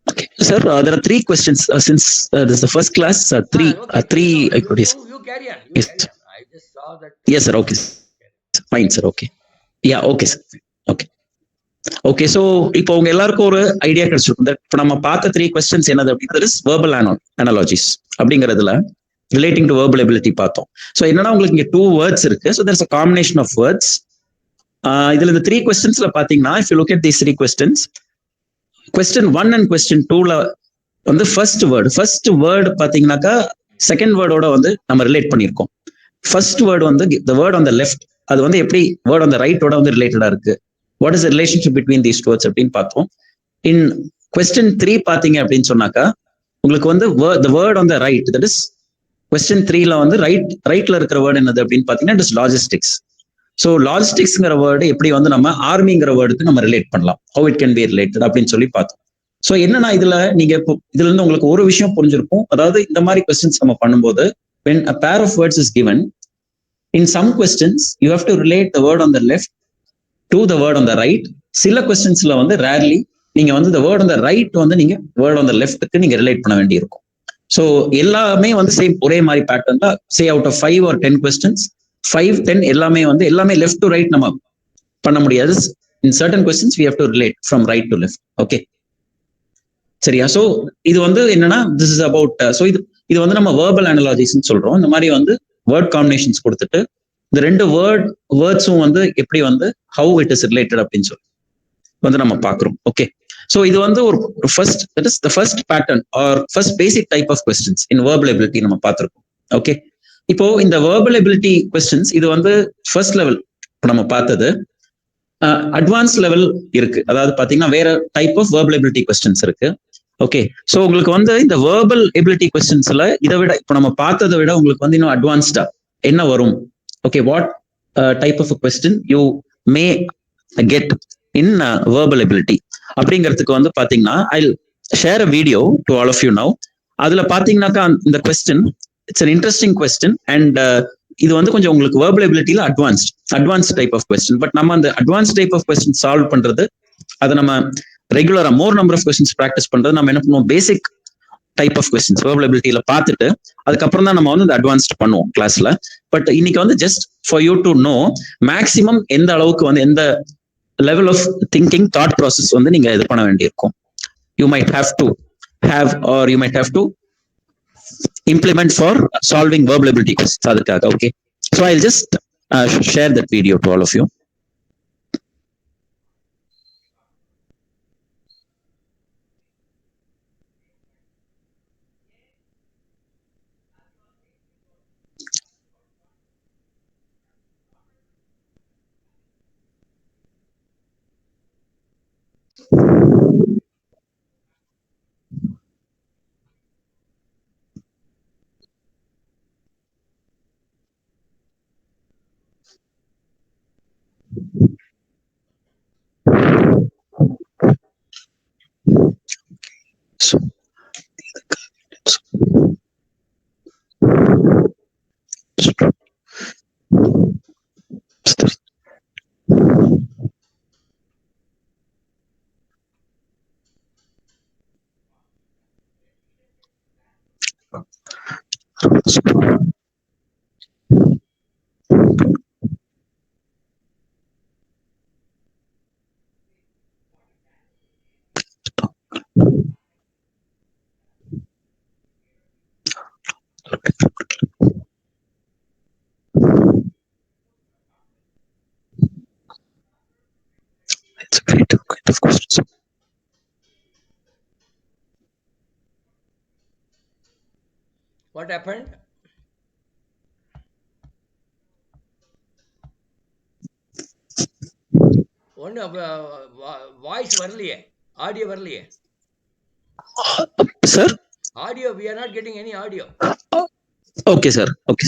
B: Okay. Sir, there are three questions. Since this is the first class,
A: Okay.
B: three
A: No,
B: activities.
A: you carry on. You
B: Yes.
A: carry on. I just saw that.
B: Yes, sir. Okay. Fine, sir. Okay. Yeah. Okay, sir. Okay. Okay so இப்போ உங்க எல்லாருக்கும் ஒரு idea கிடைச்சிருக்கும் இப்போ நம்ம பார்த்த three questions என்னது அப்படிங்கிறது வெர்பல் அனாலஜிஸ் அப்படிங்கிறதுல ரிலேட்டிங் டு வெர்பல் எபிலிட்டி பார்த்தோம். ஸோ என்னன்னா உங்களுக்கு இங்க டூ வேர்ட்ஸ் இருக்கு. So there's a combination of words. இதுல இந்த த்ரீ கொஸ்டின்ஸ்ல பாத்தீங்கன்னா if you look at these three questions, question 1 and question 2ல வந்து ஃபர்ஸ்ட் வேர்டு பாத்தீங்கன்னாக்கா செகண்ட் வேர்டோட வந்து நம்ம ரிலேட் பண்ணியிருக்கோம். ஃபர்ஸ்ட் வேர்டு வந்து the word on the left, அது வந்து எப்படி வேர்ட் ஆன் த ரைட்டோட வந்து ரிலேட்டடா இருக்கு. What is the relationship between these words அப்படின்னு பார்த்தோம். இன் கொஸ்டின் 3 பாத்தீங்க அப்படின்னு சொன்னாக்கா உங்களுக்கு வந்து the word on the right, that is question 3ல வந்து ரைட்ல இருக்கிற வேர்டு என்னது அப்படின்னு பாத்தீங்கன்னா இட் இஸ் லாஜிஸ்டிக்ஸ். ஸோ லாஜிஸ்டிக்ஸ்ங்கிற வேர்டு எப்படி வந்து நம்ம ஆர்மிங்கிற வேர்டுக்கு நம்ம ரிலேட் பண்ணலாம், how it can be related அப்படின்னு சொல்லி பார்த்தோம். ஸோ என்னன்னா இதுல நீங்க இதுல இருந்து உங்களுக்கு ஒரு விஷயம் புரிஞ்சிருக்கும். அதாவது இந்த மாதிரி கொஸ்டின்ஸ் நம்ம பண்ணும்போது when a pair of words is given, in some questions you have to relate the word on the left to the word on the right. சில கொஸ்டின்ஸ்ல வந்து ரேர்லி நீங்க வந்து the word on the right வந்து நீங்க word on the leftக்கு நீங்க relate பண்ண வேண்டி இருக்கும். ஸோ எல்லாமே வந்து சேம் ஒரே மாதிரி பேட்டர்ன் தான். Say out of 5 or 10 questions 5, 10 எல்லாமே லெஃப்ட் டு ரைட் நம்ம பண்ண முடியாது. In certain questions we have to relate from right to left. Okay சரியா? ஸோ இது வந்து என்னன்னா திஸ் இஸ் அபவுட், ஸோ இது வந்து நம்ம வேர்பல் அனாலஜிஸ்ன்னு சொல்றோம். இந்த மாதிரி வந்து வேர்ட் காம்பினேஷன்ஸ் கொடுத்துட்டு இந்த ரெண்டு வேர்ட்ஸும் வந்து எப்படி வந்து ஹவு இட் இஸ் ரிலேட்டட் அப்படின்னு சொல்லி வந்து நம்ம பாக்குறோம். ஓகே ஸோ இது வந்து ஒரு first, that is the first pattern or first basic type of questions in verbal ability நம்ம பார்த்திருக்கோம். ஓகே இப்போ இந்த வேர்பல் எபிலிட்டி கொஸ்டின்ஸ் இது வந்து ஃபர்ஸ்ட் லெவல் நம்ம பார்த்தது. அட்வான்ஸ் லெவல் இருக்கு, அதாவது பாத்தீங்கன்னா வேற type of verbal ability questions இருக்கு. ஓகே ஸோ உங்களுக்கு வந்து இந்த வேர்பல் எபிலிட்டி கொஸ்டின்ஸ்ல இதை விட இப்போ நம்ம பார்த்ததை விட உங்களுக்கு வந்து இன்னும் அட்வான்ஸ்டா என்ன வரும். Okay what type of question you may get in verbal ability அப்படிங்கிறதுக்கு வந்து பாத்தீங்கன்னா I share a video to all of you now. அதுல பாத்தீங்கன்னாக்கா இந்த question it's an interesting question and இது வந்து கொஞ்சம் உங்களுக்கு வேர்பல் எபிலிட்டியில advance type of question. But நம்ம அந்த advance type of question solve பண்றது, அதை நம்ம ரெகுலரா more number of questions practice பண்றது, நம்ம என்ன பண்ணுவோம் basic type of questions verbal எபிலிட்டியில பார்த்துட்டு அதுக்கப்புறம் தான் நம்ம வந்து அட்வான்ஸ்ட் பண்ணுவோம் கிளாஸ்ல. பட் இன்னைக்கு வந்து just for you to know maximum எந்த அளவுக்கு வந்து எந்த level of thinking thought process வந்து நீங்க இது பண்ண வேண்டியிருக்கும். You might have to have or you might have to implement for solving verbal ability questions adukkaga. Okay so I'll just share that video to all of you. So it's a great kind of questions.
A: What happened? ஒன்னு voice வரலையே, audio வரலையே.
B: Sir
A: Audio, we are not getting any audio.
B: okay sir. Okay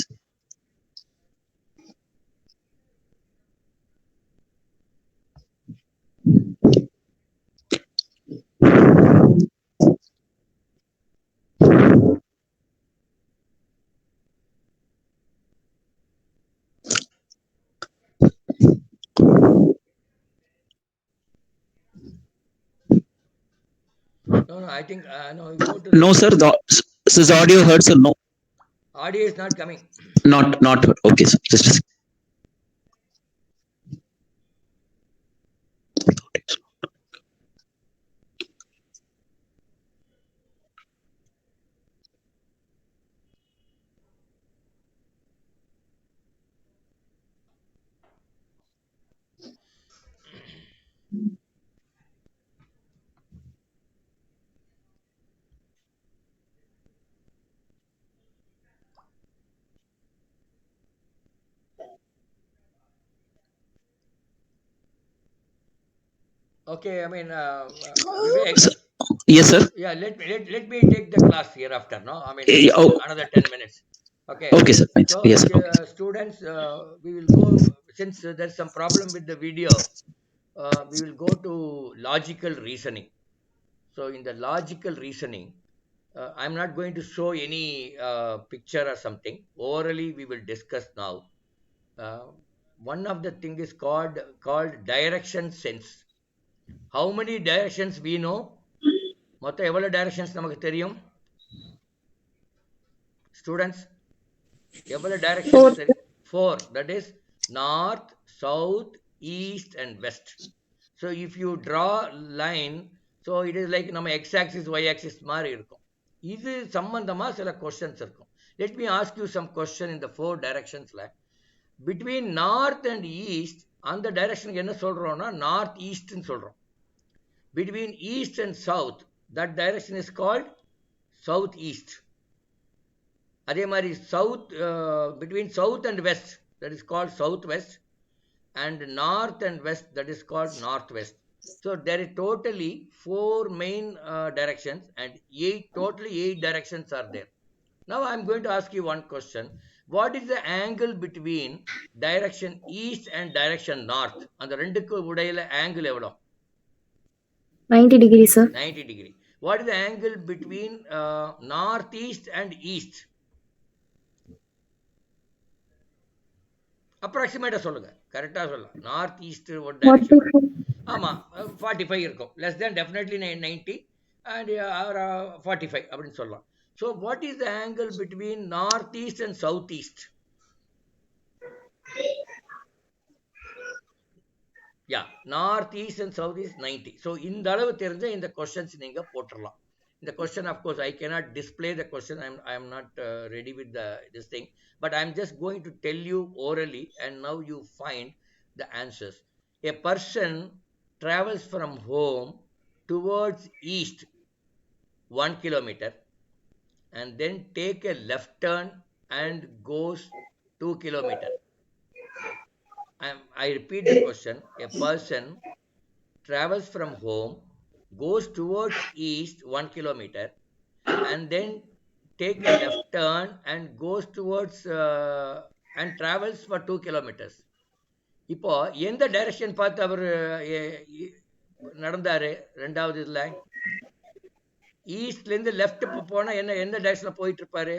A: No, I think no. You go to the
B: No, sir. This audio heard, sir. No,
A: audio is not coming.
B: not heard. Okay, sir. Just a second.
A: Okay, I mean, Vivek.
B: Sir, yes, sir.
A: Yeah, let me take the class hereafter. No, I mean,
B: Oh,
A: another 10 minutes. Okay.
B: okay, sir. Fine, sir.
A: So,
B: Yes, sir. Okay.
A: students, we will go since there's some problem with the video. We will go to logical reasoning. So, in the logical reasoning, I'm not going to show any picture or something. Orally, we will discuss now. Uh, one of the thing is called direction sense. How many directions we know? மொத்தம் எவ்வளவு directions நமக்கு தெரியும் students? எவ்வளவு directions
C: Four.
A: தெரியும்? 4. That is north, south, east and west. So if you draw line, so it is like நம்ம x axis y axis மாதிரி இருக்கும். இது சம்பந்தமா சில கொஸ்டின்ஸ் இருக்கும். Let me ask you some question in the 4 directionsல. Between north and east, அந்த டைரக்ஷனுக்கு என்ன சொல்றோம்னா நார்த் ஈஸ்ட்னு சொல்றோம். Between east and south, that direction is called south east. அதே மாதிரி south, between south and west, that is called southwest, and north and west, that is called northwest. So there is totally 4 main directions, and totally 8 directions are there. Now I am going to ask you one question. What is the angle between direction east and direction north? அந்த ரெண்டுக்கு இடையில angle எவ்வளவு?
C: 90 degrees, sir.
A: 90 degree. What is the angle between northeast and east? அப்ராக்சிமேட்டா சொல்லுங்க, கரெக்டா சொல்லலாம். North east ஒரு direction.
C: 44.
A: ஆமா, 45 இருக்கும். லெஸ் தென் டெஃபினெட்லி 90 அண்ட் 45 அப்படின்னு சொல்லலாம். So what is the angle between north east and south east? Yeah, north east and south east 90. So இந்த அளவு தெரிஞ்ச இந்த கொஸ்டின்ஸ் நீங்க போட்டுடலாம். இந்த question, of course, I cannot display the question. I am not ready with this thing, but I am just going to tell you orally, and now you find the answers. A person travels from home towards east 1 kilometer and then take a left turn and goes 2 kilometer. I repeat the question. A person travels from home, goes towards east 1 kilometer and then take a left turn and goes towards and travels for 2 kilometers. இப்போ எந்த direction பார்த்து அவர் நடந்தாரு? ரெண்டாவது இதுல ஈஸ்ட்ல இருந்து left போனா எந்த டைரக்ஷன்ல போயிட்டு இருப்பாரு?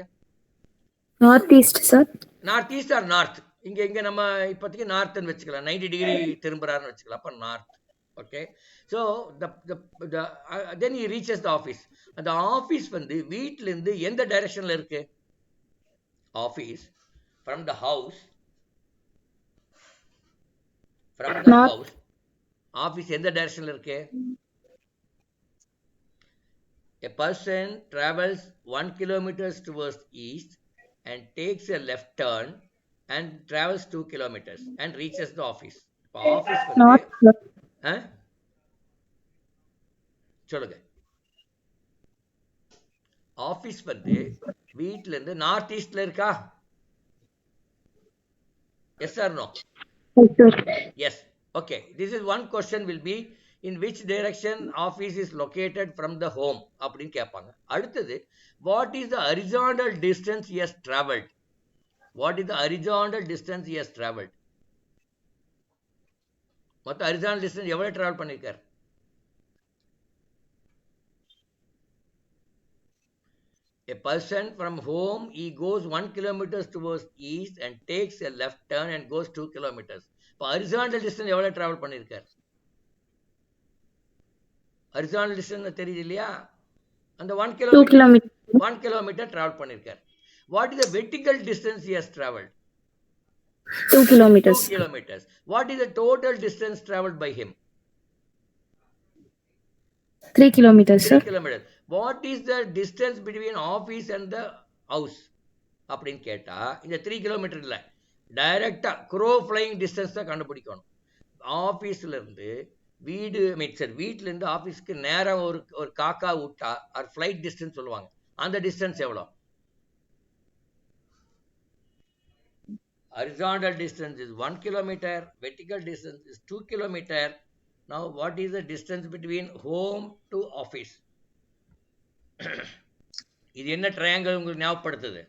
C: North east, sir.
A: North east or north? இங்க நம்ம இப்போதைக்கு நார்த்னு வச்சுக்கலாம். 90 டிகிரி திரும்புறாருன்னு வச்சுக்கலாம். அப்ப north. Okay, so then he reaches the office. அந்த ஆபீஸ் வந்து வீட்ல இருந்து எந்த டைரக்ஷன்ல இருக்கு? Office from the house office எந்த டைரக்ஷன்ல இருக்கு? A person travels 1 kilometer towards east and takes a left turn and travels 2 kilometers and reaches the office. Office வந்து
C: North, sir.
A: சொல்லுங்க. ஆபீஸ் வந்து வீட்ல இருந்து நார்த் ஈஸ்ட்ல இருக்கா? Yes or no?
C: Yes, sir.
A: Yes. Okay, this is one question will be in which direction office is located from the home அப்படின்னு கேட்பாங்க. அடுத்தது, what is the horizontal distance he has traveled? What is the horizontal distance he has traveled? மொத்த horizontal distance எவ்வளவு travel பண்ணிருக்கார்? A person from home, he goes 1 kilometer towards east and takes a left turn and goes 2 kilometers. இப்போ horizontal distance எவ்வளவு travel பண்ணிருக்கார்? horizontal distance தெரியுது இல்லையா? அந்த 1
C: 2
A: kilometer
C: kilometers.
A: 1 kilometer travel பண்ணிருக்கார். What is the vertical distance he has traveled?
C: 2
A: 2
C: kilometers.
A: kilometers. What is the total distance traveled by him?
C: 3 kilometers,
A: 3
C: sir.
A: kilometers. What is the distance between office and the house? அப்படின்னு கேட்டா இந்த 3 kilometre இல்லை, டைரக்டா grow flying distance தான் கண்டுபிடிக்கணும். ஆஃபீஸ்ல இருந்து வீடு சரி, வீட்டுல இருந்து ஆஃபீஸ்க்கு நேரம் ஒரு காக்கா விட்டா அது ஃப்ளைட் டிஸ்டன்ஸ் சொல்லுவாங்க. அந்த டிஸ்டன்ஸ் எவ்வளோ? Horizontal distance is 1 kilometer, vertical distance is 2 kilometer. Now what is the distance between home to office? இது என்ன ட்ரையாங்கிள் உங்களுக்கு ஞாபகப்படுத்துது?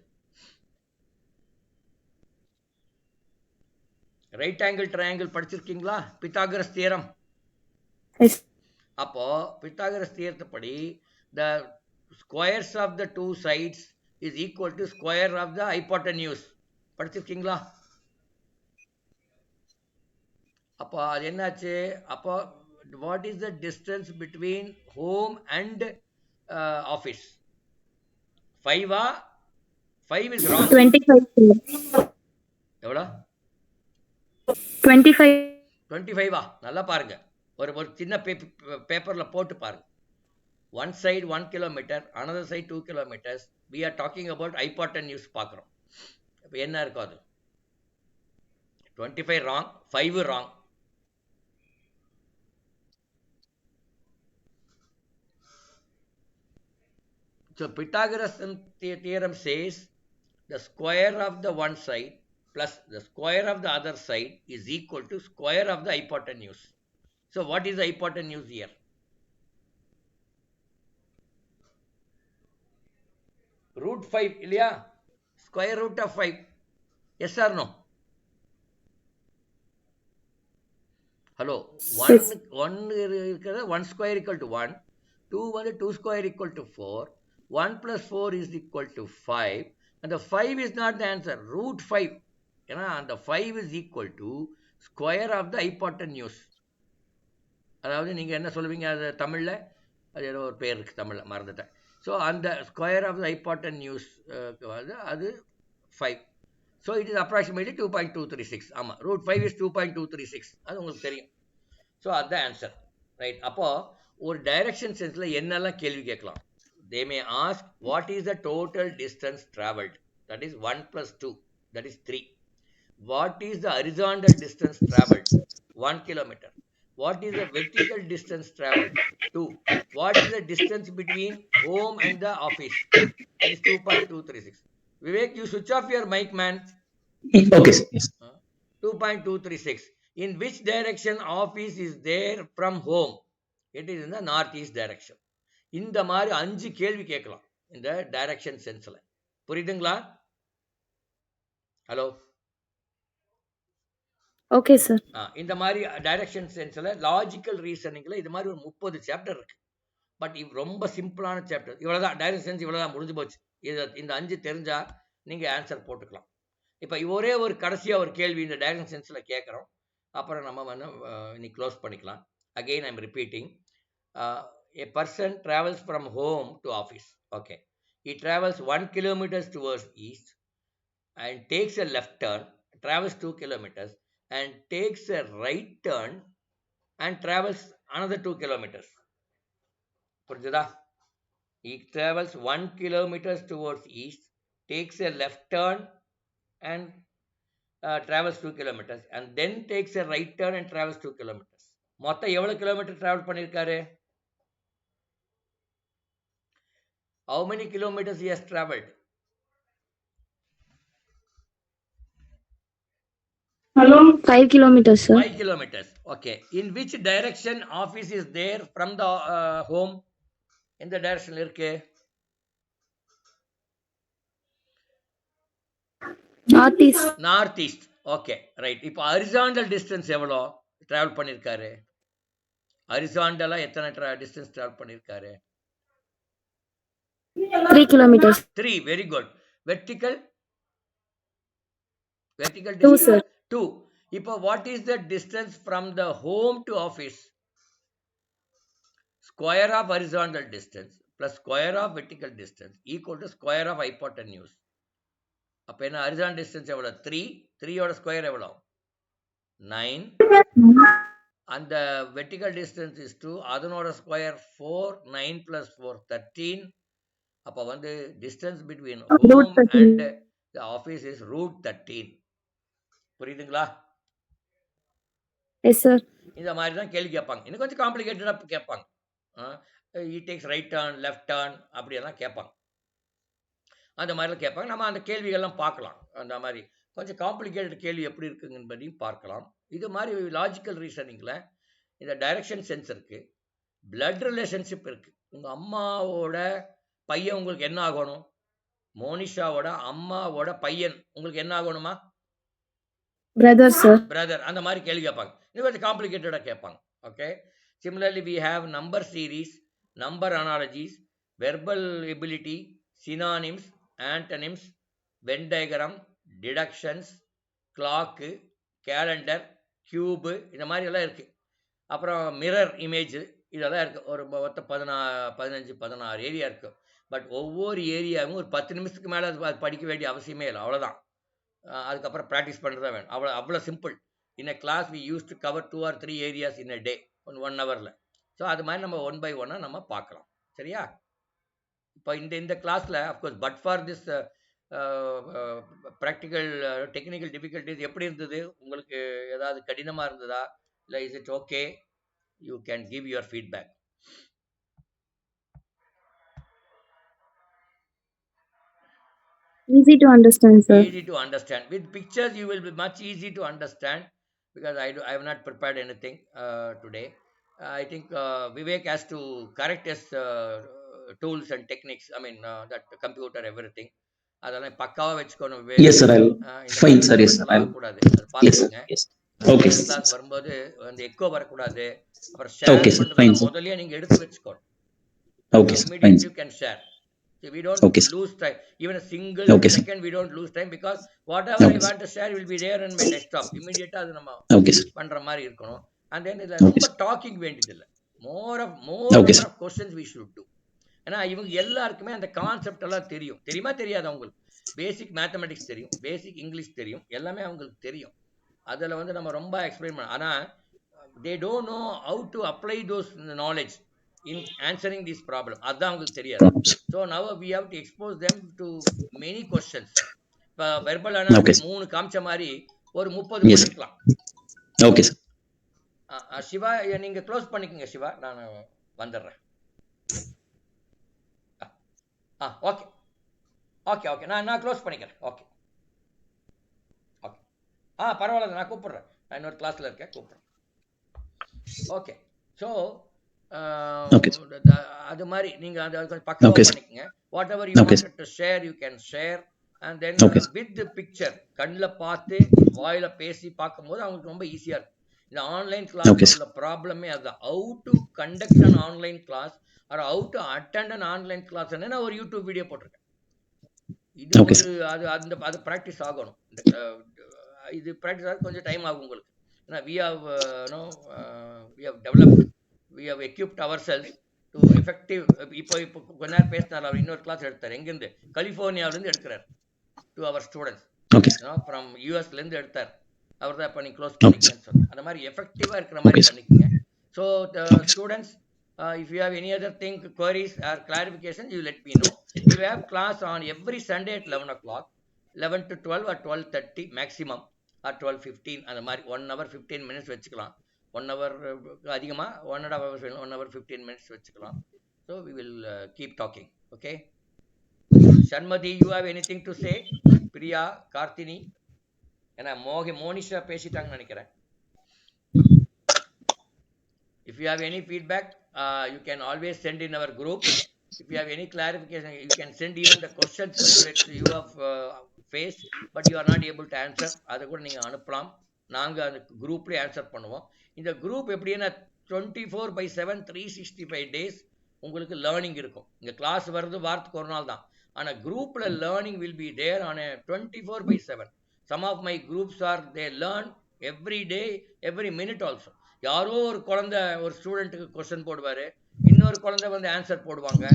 A: ரைட் ஆங்கிள் ட்ரையாங்கிள் படிச்சிருக்கீங்களா? Pythagoras theorem.
C: Yes.
A: அப்போ பித்தாகரஸ் தியரத்தை படி the squares of the two sides is equal to square of the hypotenuse. படிச்சிருக்கீங்களா? அப்போ அது என்னாச்சு? அப்போ what is the distance between home and office? 5 5 is wrong.
C: 25.
A: எவ்வளோ?
C: 25.
A: 25 நல்லா பாருங்க, ஒரு சின்ன பேப்பர்ல போட்டு பாருங்க. One side 1 kilometre, another side 2 kilometers. we are talking about hypotenuse பார்க்குறோம். இப்போ என்ன இருக்கும்? அது 25 wrong, 5 wrong. So Pythagoras theorem says the square of the one side plus the square of the other side is equal to square of the hypotenuse. So what is the hypotenuse here? Root 5 இல்லையா? Square root of 5. Yes or no? Hello. 1 இருக்கிறது 1 square equal to 1. 2 வந்து 2 square equal to 4. 1 plus 4 is equal to 5. And the 5 is not the answer. Root 5. ஏன்னா அந்த 5 is equal to square of the hypotenuse. அதாவது நீங்கள் என்ன சொல்லுவீங்க அது தமிழில்? அது ஏதோ ஒரு பேர் இருக்குது தமிழில், மறந்துட்டேன். ஸோ அந்த ஸ்கொயர் ஆஃப் த ஹைபாட்டன்யூஸ் வந்து அது 5. So it is approximately 2.236. ஆமாம், ரூட் 5 இஸ் 2.236. அது உங்களுக்கு தெரியும். ஸோ அதுதான் ஆன்சர், ரைட். அப்போது ஒரு டைரக்ஷன் சென்ஸில் என்னெல்லாம் கேள்வி கேட்கலாம்? They may ask what is the total distance traveled? That is 1 plus 2, that is 3. What is the horizontal distance traveled? 1 kilometer. What is the vertical distance traveled? 2. What is the distance between home and the office? That is 2.236. Vivek, you switch off your mic, man.
B: Okay, sir. Yes.
A: 2.236. In which direction office is there from home? It is in the northeast direction. இந்த மாதிரி 5 கேள்வி கேட்கலாம் இந்த direction சென்ஸ்ல. புரியுதுங்களா? Hello.
C: Okay sir.
A: இந்த மாதிரி direction சென்ஸ்ல logical ரீசனிங்ல இது மாதிரி ஒரு 30 சாப்டர் இருக்கு. பட் ரொம்ப சிம்பிளான சாப்டர். இவ்வளவுதான் டைரக்ஷன் சென்ஸ், இவ்வளவுதான், முடிஞ்சு போச்சு. இந்த 5 தெரிஞ்சா நீங்க ஆன்சர் போட்டுக்கலாம். இப்போ ஒரே ஒரு கடைசியா ஒரு கேள்வி இந்த டைரக்ஷன் சென்ஸ்ல கேட்குறோம், அப்புறம் நம்ம வந்து இன்னைக்கு க்ளோஸ் பண்ணிக்கலாம். Again I am repeating. A person travels from home to office. Okay, he travels 1 kilometer towards east and takes a left turn, travels 2 kilometers and takes a right turn and travels another 2 kilometers. புரிஞ்சுதா? He travels 1 kilometer towards east, takes a left turn and travels 2 kilometers and then takes a right turn and travels 2 kilometers. மொத்தம் எவ்வளவு kilometre travel பண்ணிருக்காரு? How many kilometers he has traveled?
C: Hello. 5 kilometers, sir.
A: 5 kilometers. Okay. In which direction office is there from the home? In the direction irke?
C: Northeast.
A: Northeast. Okay, right. இப்போ horizontal distance எவ்வளோ travel பண்ணிருக்காரு? ஹரிசாண்டலா எத்தனை distance travel பண்ணிருக்காரு?
C: 3 kilometers.
A: 3. Very good. Vertical? Vertical
C: 2,
A: distance?
C: sir.
A: 2. இப்போ what is the distance from the home to office? Square of horizontal distance plus square of vertical distance equal to square of hypotenuse. அப்ப என்ன horizontal distance எவ்வளவு 3 3 ஓட square எவ்வளவு 9 அந்த vertical distance is 2 அதனோட square 4 9 plus 4 13 அப்ப வந்து distance between home and the office is root 13 புரியுதுங்களா
C: எஸ் சார்
A: இந்த மாதிரி தான் கேள்வி கேட்பாங்க இன்னும் கொஞ்சம் காம்ப்ளிகேட்டடாக கேட்பாங்க he takes right turn left turn அப்படியெல்லாம் கேட்பாங்க அந்த மாதிரிலாம் கேட்பாங்க நம்ம அந்த கேள்விகள்லாம் பார்க்கலாம் அந்த மாதிரி கொஞ்சம் காம்ப்ளிகேட்டட் கேள்வி எப்படி இருக்குங்க என்பதையும் பார்க்கலாம் இது மாதிரி லாஜிக்கல் ரீசனிங்கில் இந்த டைரக்ஷன் சென்ஸ் இருக்குது பிளட் ரிலேஷன்ஷிப் இருக்குது உங்கள் அம்மாவோட பையன் உங்களுக்கு என்ன ஆகணும் மோனிஷாவோட அம்மாவோட பையன் உங்களுக்கு என்ன ஆகணுமா
C: பிரதர் சார்
A: பிரதர் அந்த மாதிரி கேள்வி கேட்பாங்க இது கொஞ்சம் காம்ப்ளிகேட்டடாக கேட்பாங்க okay similarly we have number series number analogies verbal ability synonyms antonyms Venn diagram deductions clock calendar cube இந்த மாதிரி எல்லாம் இருக்குது அப்புறம் மிரர் இமேஜ் இதெல்லாம் இருக்குது ஒரு மொத்தம் 15-16 ஏரியா இருக்குது பட் ஒவ்வொரு ஏரியாவும் ஒரு 10 நிமிஷத்துக்கு மேலே அது படிக்க வேண்டிய அவசியமே இல்லை அவ்வளோதான் அதுக்கப்புறம் ப்ராக்டிஸ் பண்ணுறது தான் வேணும் அவ்வளோ simple in a class we use to cover 2 or 3 areas in a day 1 ஹவரில் ஸோ அது மாதிரி நம்ம 1 by 1 நம்ம பார்க்கலாம் சரியா இப்போ இந்த கிளாஸில் of course but for this practical technical difficulties எப்படி இருந்தது உங்களுக்கு ஏதாவது கடினமாக இருந்ததா இல்லை is it okay you can give your feedback
C: easy to understand sir
A: easy to understand with pictures you will be much easy to understand because I have not prepared anything today I think Vivek has to correct his tools and techniques I mean that computer everything அதெல்லாம் பக்காவா வெச்சுக்கணும்
B: yes sir fine sir yes sir
A: கூடாது பாத்துங்க
B: yes okay
A: class வரும்போது அந்த echo வர கூடாது அப்புறம் ஷேர் பண்றது முதல்லயே நீங்க எடுத்து வெச்சுக்கணும் okay fine you can share so we don't lose time even a single second we don't lose time because whatever I want to share will be there on my desktop immediately அது நம்ம பண்ற மாதிரி இருக்கணும் and then இதுல ரொம்ப docking வேண்டியது இல்ல more of questions we should do ஏன்னா இவங்க எல்லாருக்குமே அந்த கான்செப்ட் எல்லாம் தெரியுமா தெரியாது அவங்களுக்கு பேசிக் மேத்தமெட்டிக்ஸ் தெரியும் பேசிக் இங்கிலீஷ் தெரியும் எல்லாமே அவங்களுக்கு தெரியும் அதில் வந்து நம்ம ரொம்ப எக்ஸ்பிளைன் பண்ண ஆனால் they don't know how to apply those knowledge in answering this problem அதுதான் அவங்களுக்கு தெரியாது so now we have to expose them to many questions இப்போ வெர்பல் அனாலிசிஸ் 3 காமிச்ச மாதிரி ஒரு 30 பண்ணிக்கலாம்
B: ஓகே சார்
A: சிவா நீங்க க்ளோஸ் பண்ணிக்கங்க சிவா நான் வந்துடுறேன் ஓகே ஓகே ஓகே நான் க்ளோஸ் பண்ணிக்கிறேன் ஓகே ஓகே பரவாயில்ல நான் கூப்பிடுறேன் நான் இன்னொரு கிளாஸ்ல இருக்கேன் கூப்பிடுறேன் ஓகே ஸோ அது மாதிரி நீங்க அதை கொஞ்சம் பக்கமா பண்ணிக்கங்க what ever you want to share you can share and then with picture கண்ணில் பார்த்து வாயில பேசி பார்க்கும்போது அவங்களுக்கு ரொம்ப ஈஸியா இருக்கும் இந்த ஆன்லைன் கிளாஸ் உள்ள ப்ராப்ளமே அதுதான் how to conduct an online class or how to attend an online class நான் ஒரு யூடியூப் வீடியோ போட்டிருக்கேன் இது ஒரு அது ப்ராக்டிஸ் ஆகணும் இது ப்ராக்டிஸ் ஆக கொஞ்சம் டைம் ஆகும் உங்களுக்கு ஏன்னா we have developed we have equipped ourselves to effective இப்போ கொஞ்ச நேரம் பேசினார் அவர் இன்னொரு கிளாஸ் எடுத்தார் எங்கேருந்து கலிஃபோர்னியாவிலேருந்து எடுக்கிறார் to our students from யூஎஸ்லேருந்து எடுத்தார் அவர் தான் இப்போ நீ க்ளோஸ் பண்ணிக்கன்னு சொன்னார் அந்த மாதிரி எஃபெக்டிவாக இருக்கிற மாதிரி பண்ணிக்கங்க so students if you have any other thing queries or clarification you let me know we have class on every Sunday at 11 o'clock 11 to 12 or 12:30 maximum or 12:15 அந்த மாதிரி 1 hour 15 minutes வச்சுக்கலாம் 1 hour அதிகமா 1.5 hours 1 hour 15 minutes வச்சுக்கலாம் so we will keep talking okay Shanmati you have anything to say Priya Karthini ஏன்னா மோனிஷா பேசிட்டாங்கன்னு நினைக்கிறேன் if you have any feedback you can always send in our group if you have any clarification you can send even the questions that you have faced but you are not able to answer அதை கூட நீங்க அனுப்பலாம் நாங்க அந்த குரூப்லயே answer பண்ணுவோம் இந்த group எப்படின்னா 24/7 365 days உங்களுக்கு லேர்னிங் இருக்கும் இங்க கிளாஸ் வருது வாரத்துக்கு ஒரு நாள் தான் ஆனா குரூப்ல learning will be there on a 24/7 some of my groups are they learn every day every minute also யாரோ ஒரு குழந்தை ஒரு ஸ்டூடெண்ட்டுக்கு கொஸ்டின் போடுவாரு இன்னொரு குழந்தை வந்து ஆன்சர் போடுவாங்க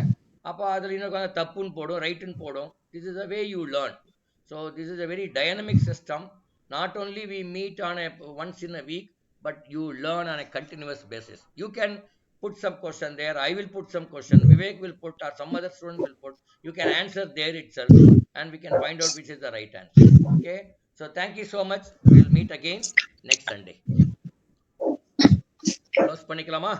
A: அப்போ அதில் இன்னும் தப்புன்னு போடும், ரைட்டுன்னு போடும். This is the way you learn. So this is a very dynamic system. Not only we meet on once in a week, but you learn on a continuous basis. You can put some question there. I will put some question. Vivek will put, or some other student will put. You can answer there itself, and we can find out which is the right answer. Okay. So thank you so much. We'll meet again next Sunday. Close பண்ணிக்கலாமா?